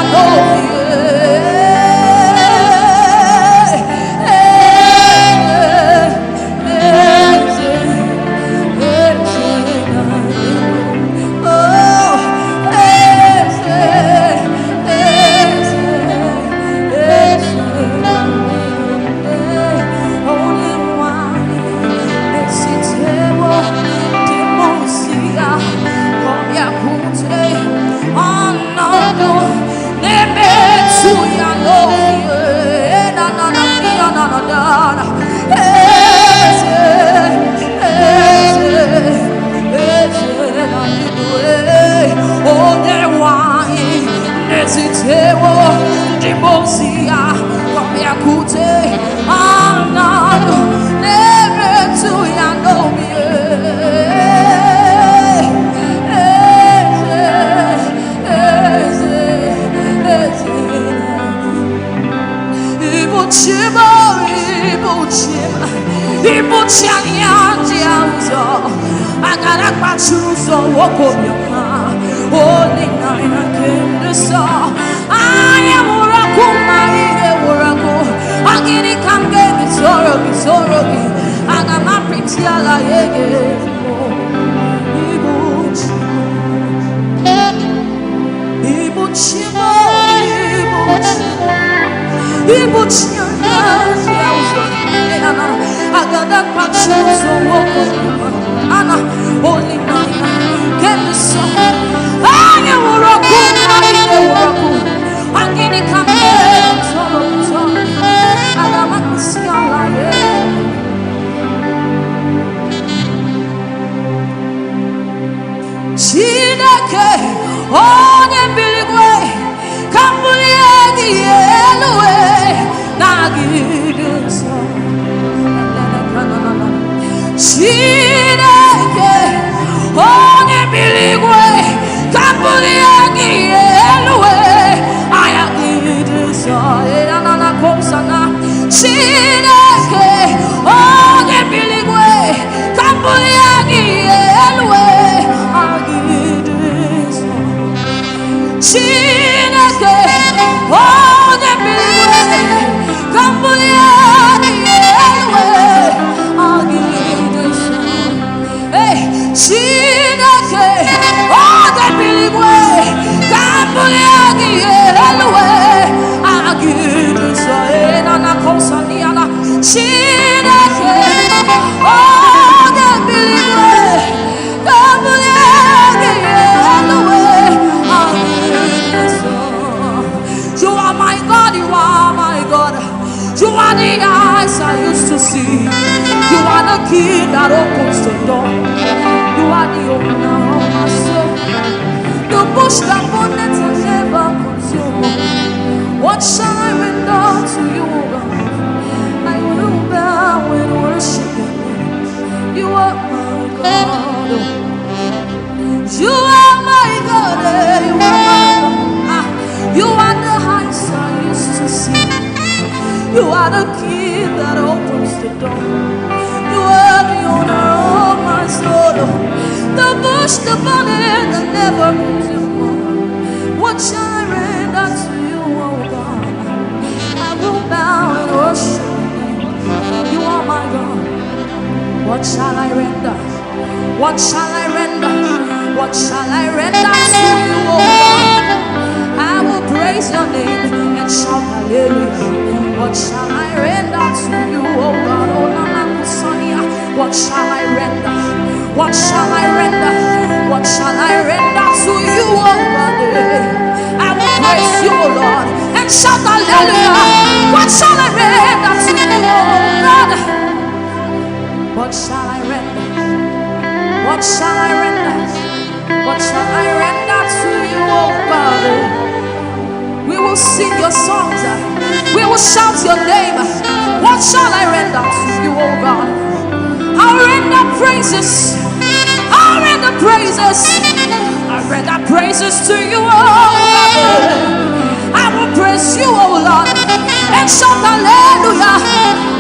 C: and shout hallelujah.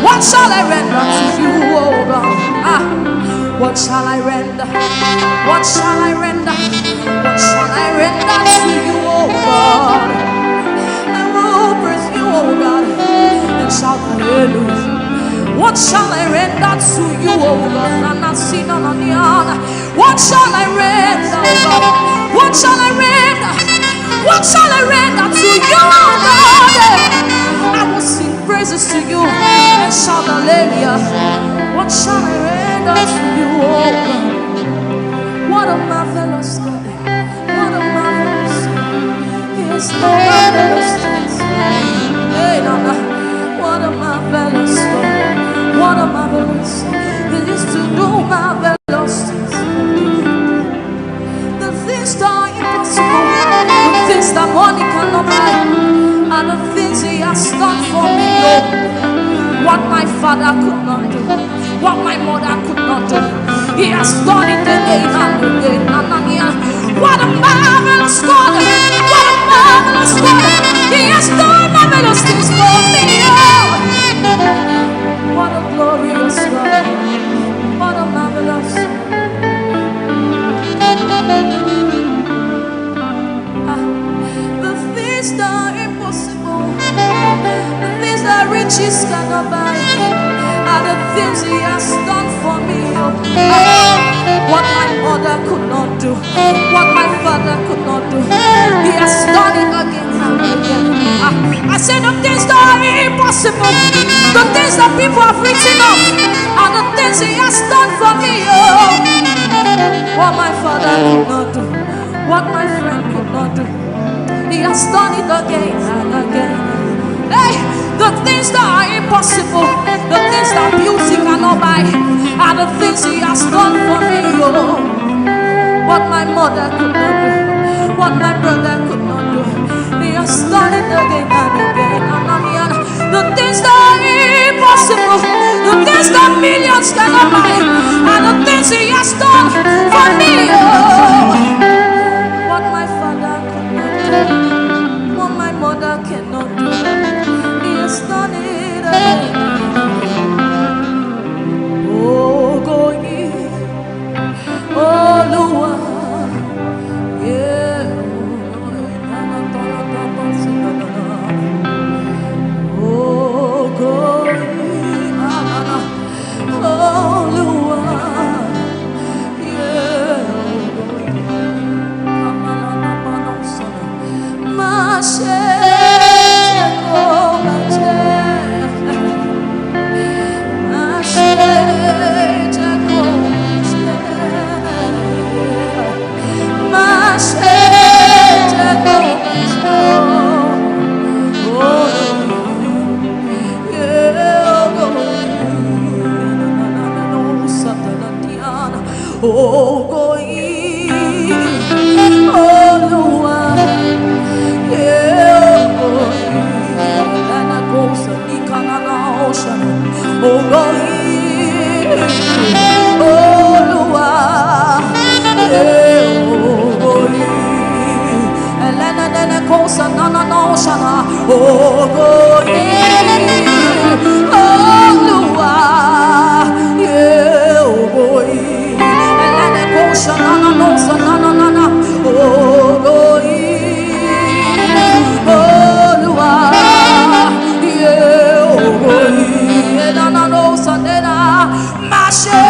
C: What shall I render to you, oh God? What shall I render? What shall I render? What shall I render to you, oh God? I will praise you, oh God, and shout hallelujah. What shall I render to you, oh God? What shall I render, oh God? What shall I render? What shall I render to you, oh God? I will sing praises to you and shout hallelujah. What shall I render to you, oh God? What a marvelous God. What a marvelous God. He is so marvelous things. Hey, Nana. What a marvelous God. What a marvelous God. He is to do marvelous things. The things that are impossible, the things that money cannot buy, are the things He has done for me, oh. What my father could not do, what my mother could not do, He has done it again and again. What a marvelous God! What a marvelous God! He has done marvelous things for me. Oh. What a glorious God! What a marvelous the things that are impossible, the things that riches cannot buy, are the things He has done for me. What my mother could not do, what my father could not do, He has done it again and again. I said the things that are impossible, the things that people have written off, are the things He has done for me. What my father could not do, what my friend could not do, He has done it again and again. Hey, the things that are impossible, the things that beauty cannot buy, are the things He has done for me. What my mother could not do, what my brother could not do, He has done it again and again. The things that are impossible, the things that millions cannot buy, are the things He has done for me. What my father could not do, what my mother cannot do, He has done it again. Oh, go ye, oh, Lord, yeah. Oh, go ye, oh, Lord, yeah. Oh, go ye, oh, Lord, yeah, oh, and I go so deep on the ocean. Oh, go ye, oh, Lord, yeah, oh, go ye, and then I go so on the ocean. Oh, go ye, oh, Lord, yeah, oh, go ye. Oh, go ye, oh, Lua, yeah, oh, go ye, and I know Sunday, Mashe,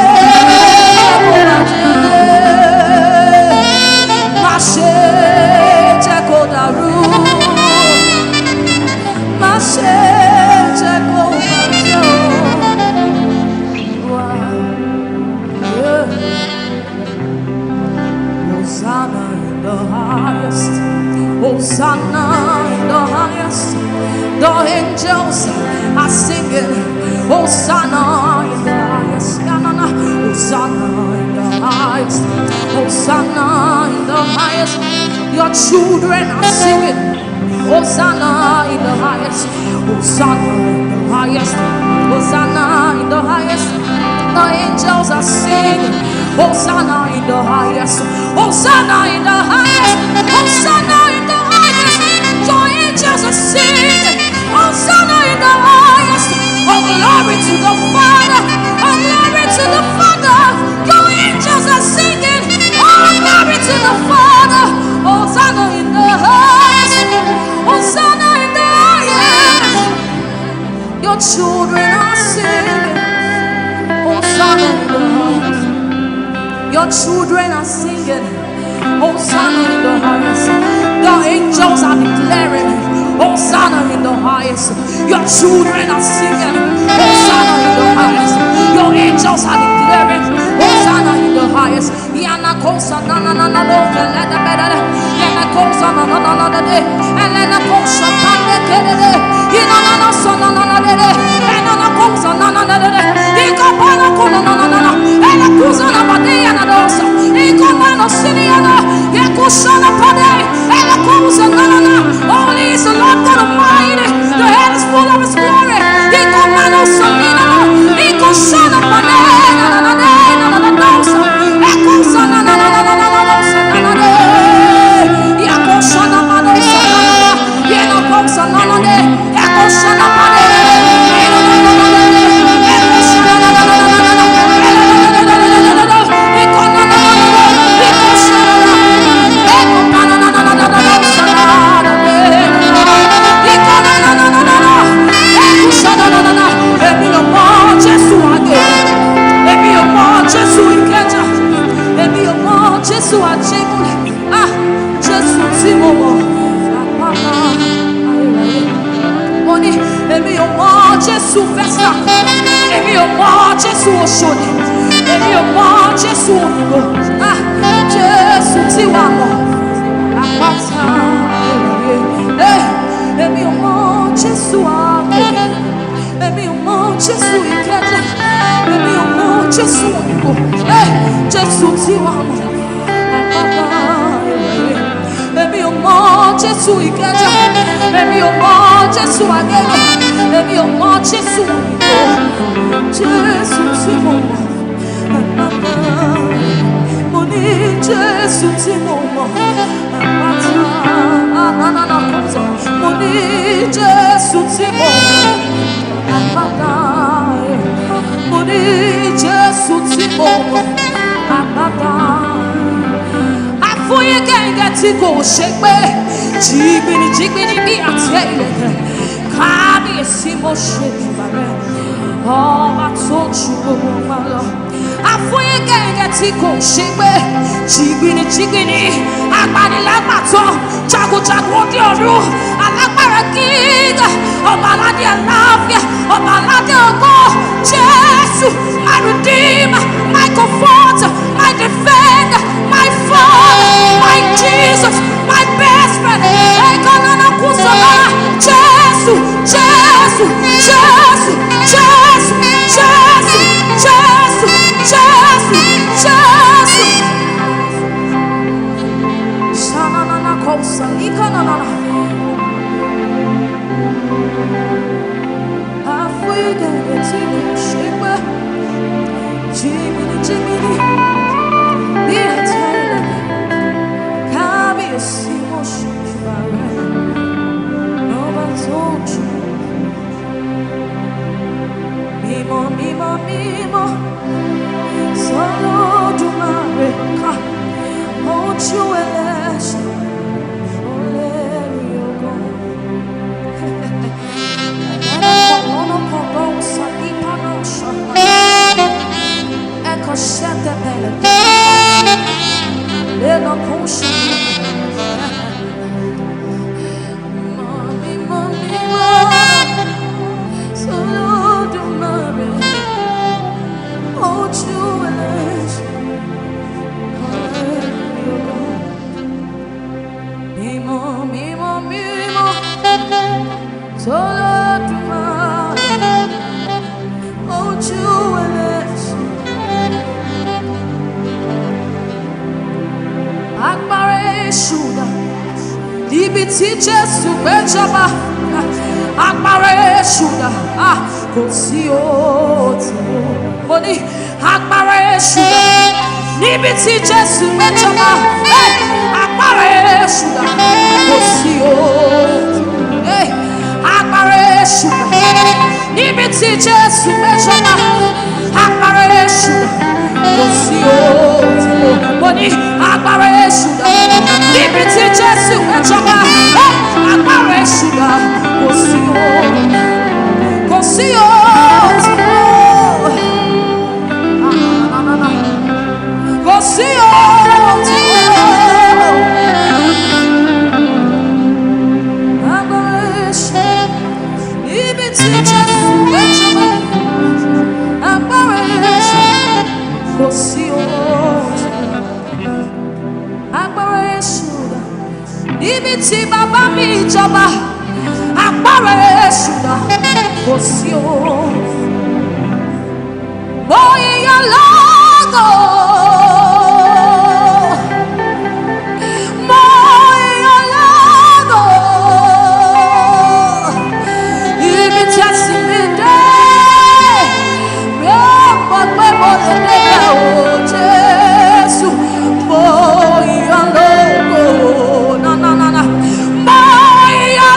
C: Jacodaru, Mashe, Hosanna in the highest, Hosanna in the highest. The angels are singing, Hosanna in the highest, Hosanna in the highest, Hosanna in the highest. Your children are singing, Hosanna in the highest, Hosanna in the highest, Hosanna in the highest. The angels are singing, Hosanna in the highest, Hosanna in the highest, Hosanna in the highest. Your angels are singing, Hosanna in the highest. Oh, glory to the Father, oh, glory to the Father. Your Your children are singing, Hosanna in the highest. Your children are singing, Hosanna in the highest. The angels are declaring, Hosanna in the highest. Your children are singing, Hosanna in the highest. Your angels are declaring, Hosanna in the highest. Yana kosa na na na na lo kele de bedele. Yana kosa na na na na de. Elena kosa tande kele. Ina na na so na na na de. Ena na kosa na na na de. Ika bana kona na na na. Ena kuza na bade yana dosa. Ika bana sini yana. Yakusha na bade. Ena kuza na na na. Holy is the Lord God Almighty. The head is full of His glory. Ika bana so na na. Ika shana bade na na na na na na dosa. Ekusa na na na na na na dosa na na de. Yakusha na bade sa na na. Yena kosa na na de. Yakusha na bade. Ena na na na na. Yakusha na na na na na na. Ena na na na na na na. Ika na na na na. Yakusha na na. Eko na na na na na na dosa na na de. Ika na na na na na na. Yakusha na na na na. Ebi o mo Jesu age. Ebi o mo Jesu ikeja. Ebi o mo Jesu ajegule. Ah, Jesu ti mo mo. Money, ebi o mo Jesu festa. Ebi o mo Jesu oshode. Ebi o mo Jesu onigo. Ah, Jesu ti wa mo. Apata. Ebi o mo Jesu age. Ebi o mo Jesu ikeja. Ebi o mo Jesu onigo. Jesu ti wa mo. Apata. Ebi o mo Jesu ikeja. Ebi o mo Jesu agelo. Ebi o mo Jesu onigo. Jesu ti mo mo. Money Jesu ti mo mo. Apata. Na na na kosa. Money Jesu ti mo mo. Apata. Money Jesu ti mo mo. Apata. Afoye genge ti ko se pe. Jigbini bi ate ile. Kábíyèsí mo ṣe ìbàrẹ̀. Ọba tó ju gbogbo wa lọ. Afoye genge tí kò ṣe pé jìgbìnì agbanilágbàtọ́ jagunjagun òde ọ̀run alágbára gíga ọba aládé àlàáfíà ọba aládé ògo Jésù my redeemer my comforter my defender my father my Jesus my best friend ẹ̀kọ́nánà kù sọ́nà Jésù Jésù Jésù Jésù Jésù Jésù Jésù Jésù. Shanana kosa likanana. Afrika yetini shikwe. Jimini. Biatele. Kábíyèsí mo shibare. Nova toju. Mimo. Solo dumare ka. Oju eleshi. Olerio go. Ono kobo salipa no shama. Eko shete bele. Lelo kusha. Mimo. Solo dumare. Oju eleshi. Mimo, solo tu mano, oh Jules, Akbare Shuda, Libiti Jesu Benjaba, Akbare Shuda, Kosioti, Boni, Akbare Shuda, Libiti Jesu Benjaba, Akbare Shuda, Kosioti, Akbare Shuda, Libiti Jesu Benjaba, Akbare Shuda, Kosioti, Boni, Akbare Shuda, Libiti Jesu Benjaba, Akbare Shuda, Kosioti. Ibiti baba mi jọba agbára Èṣù dà kò sí o. Bóyá lọ́gọ̀ bóyá lọ́gọ̀ ibi tí a sì mí dé yóò mọ̀ pé mo lè débẹ̀ o Jésù. Bóyá lọ́gọ̀ na na na na bóyá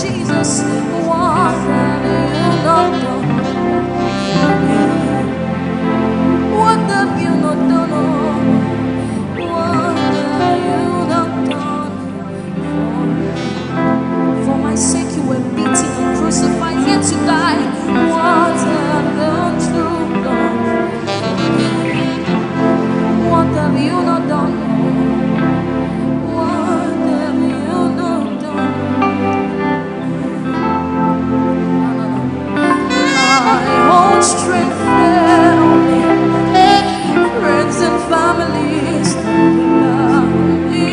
C: Jesus, what have you not done? What have you not done? What have you not done? For my sake you were beaten and crucified, yet to die. What have you done? What have you not done? What have you not done? My own strength failed me. Friends and families around me.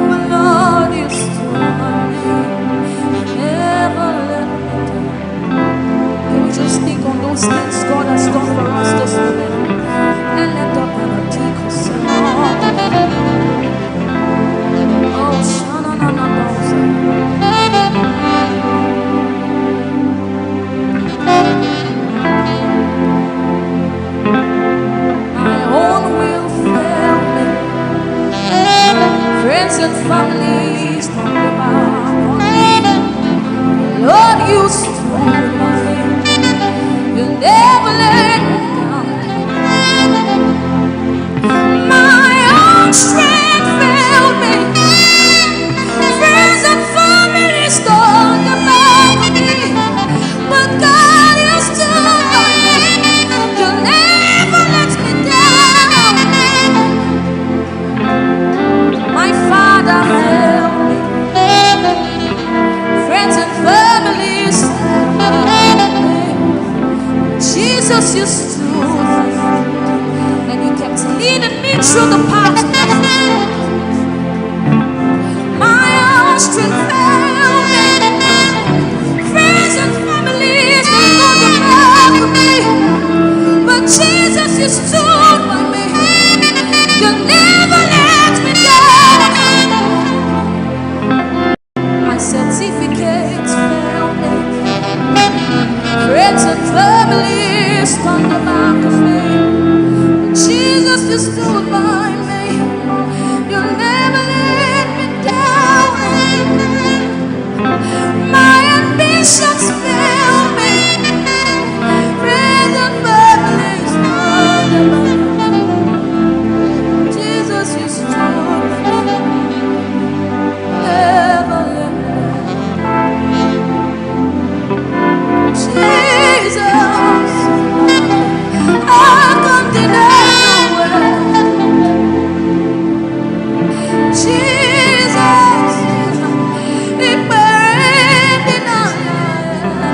C: But Lord, you stood by me. Never let me down. Can we just think on those things God has done for us this morning? And let up and a kick us out. Oh, shana na na na. My own will fail me. Friends and families talk about me. Lord, you stood by me. You never let me down. My own strength failed me. Friends and families talk about me. But God, you stood by me. You never let me down. My Father failed me. Friends and families failed me. Jesus, you stood by me. And you kept leading me through the path. My own strength failed me. Friends and families have gone back for me. But Jesus, you stood by me. You never let me down. My certificates failed me. Friends and families turned their back on me. But Jesus, you stood by me. You never let me down. My ambitions failed me. Friends and families turned their back. Jesus, you stood by me. Never let me down. Jesus, I can't deny your word. Jesus, it burned in our lives.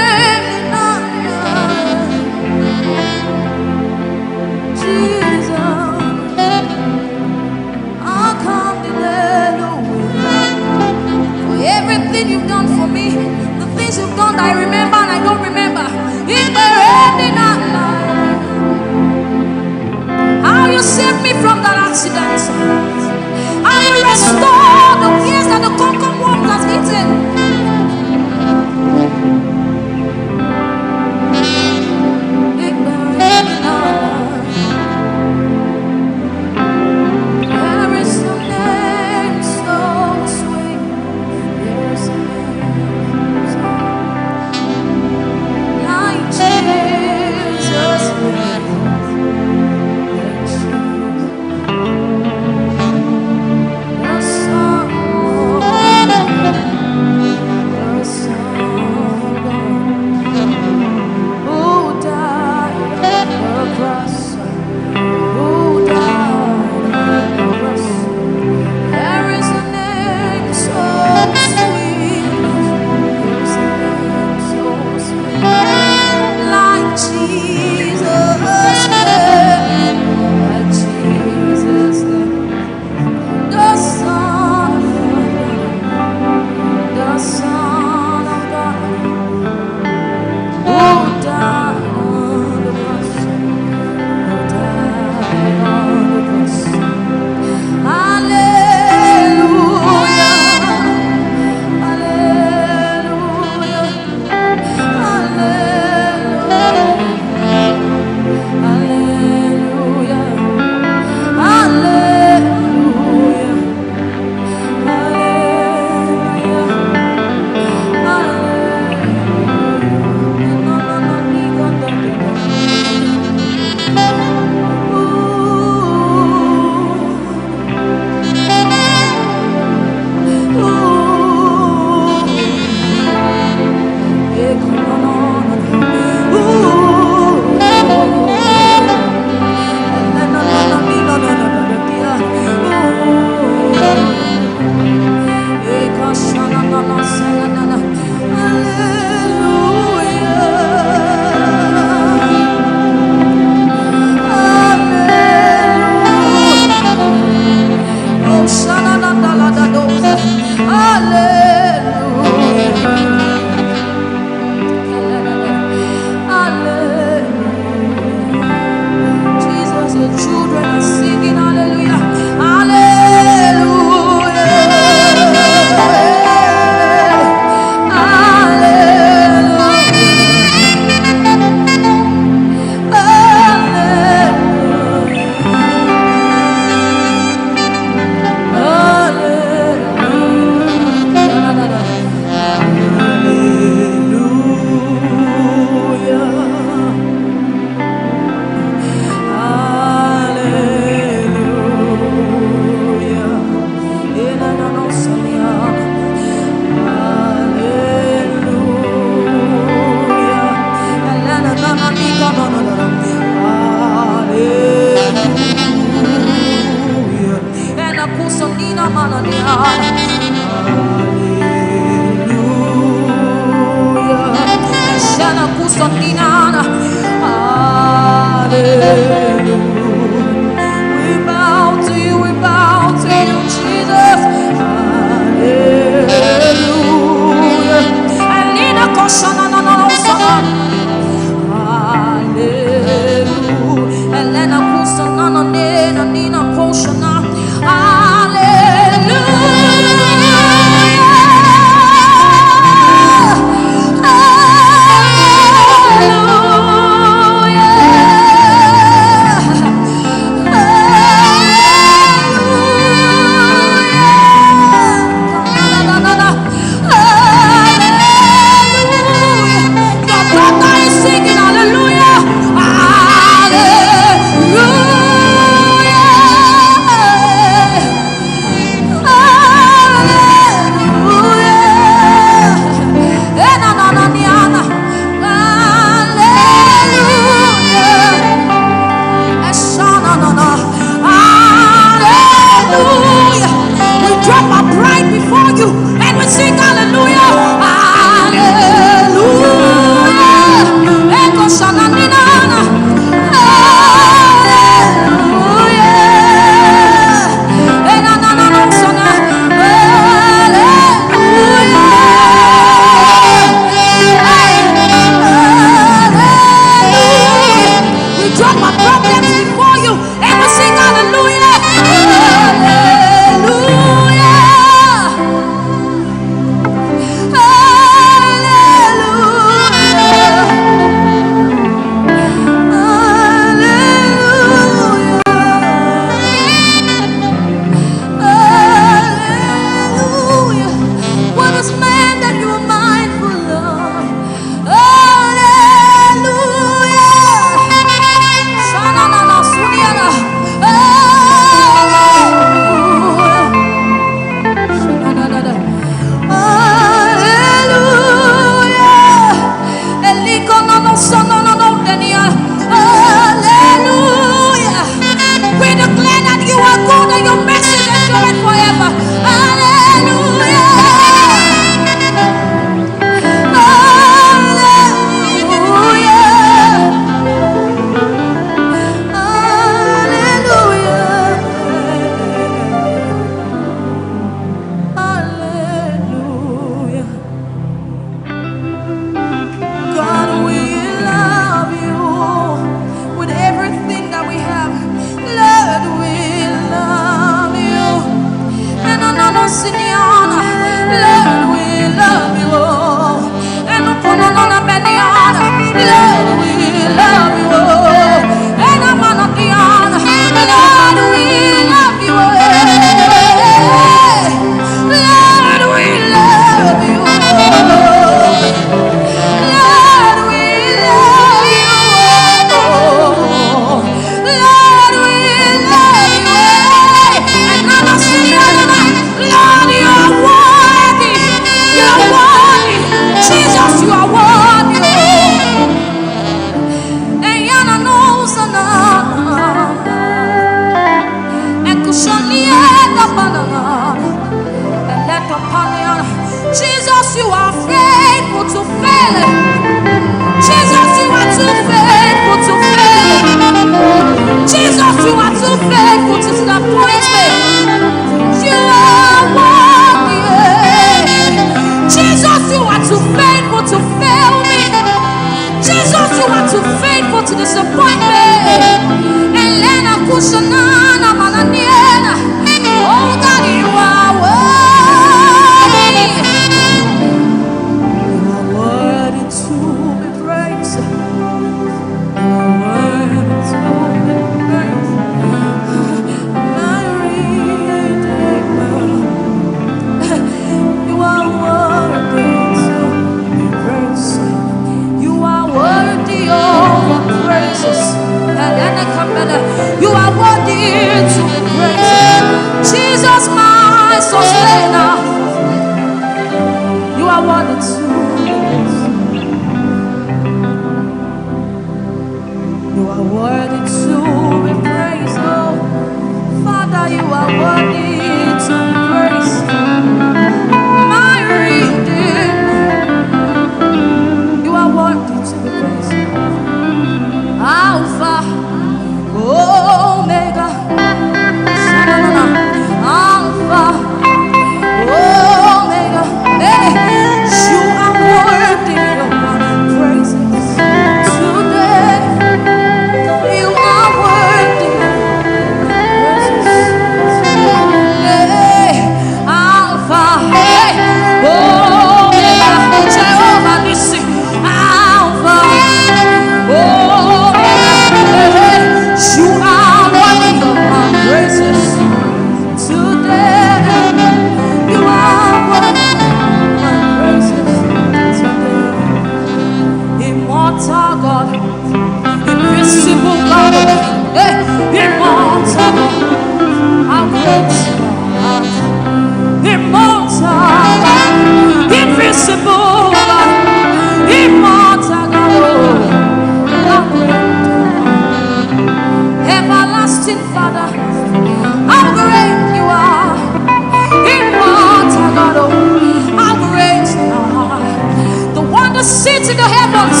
C: the seats in the heavens.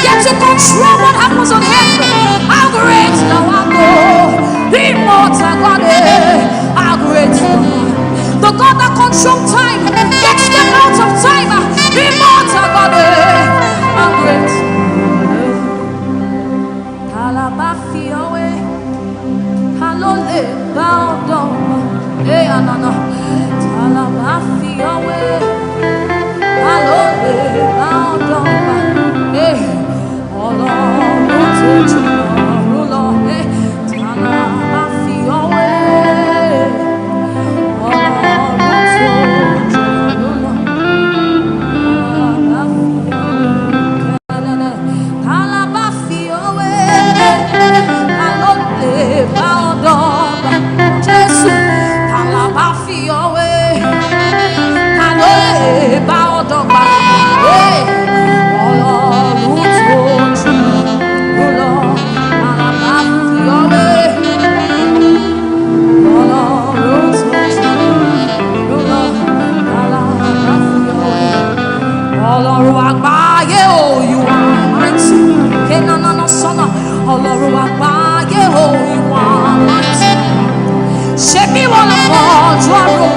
C: Get to control what happens on earth. How great thou art, God. Immortal God. How great thou art. The God that controls time. Get them out of time. Immortal God. How great. Kalabafiowe. Halole bow down. Hey, anana. Kalabafiowe. Halole bow down. Hey, Ọlọ́run tó jùlọ lọ. Hey, Kalabafiowe. Ọlọ́run tó jùlọ lọ. Kalabafiowe. Halole bow down. Jésù. Kalabafiowe. Halole bow down. Hey, Ọlọ́run tó jùlọ lọ. Kalabafiowe. Ọlọ́run tó jùlọ lọ. Kalabafiowe. Ọlọ́run àgbáyé o, you are mighty. Kenanana sọ́nà. Ọlọ́run àgbáyé o, you are mighty. Ṣé bí wọ́n lọ fọ́ ojú àrùn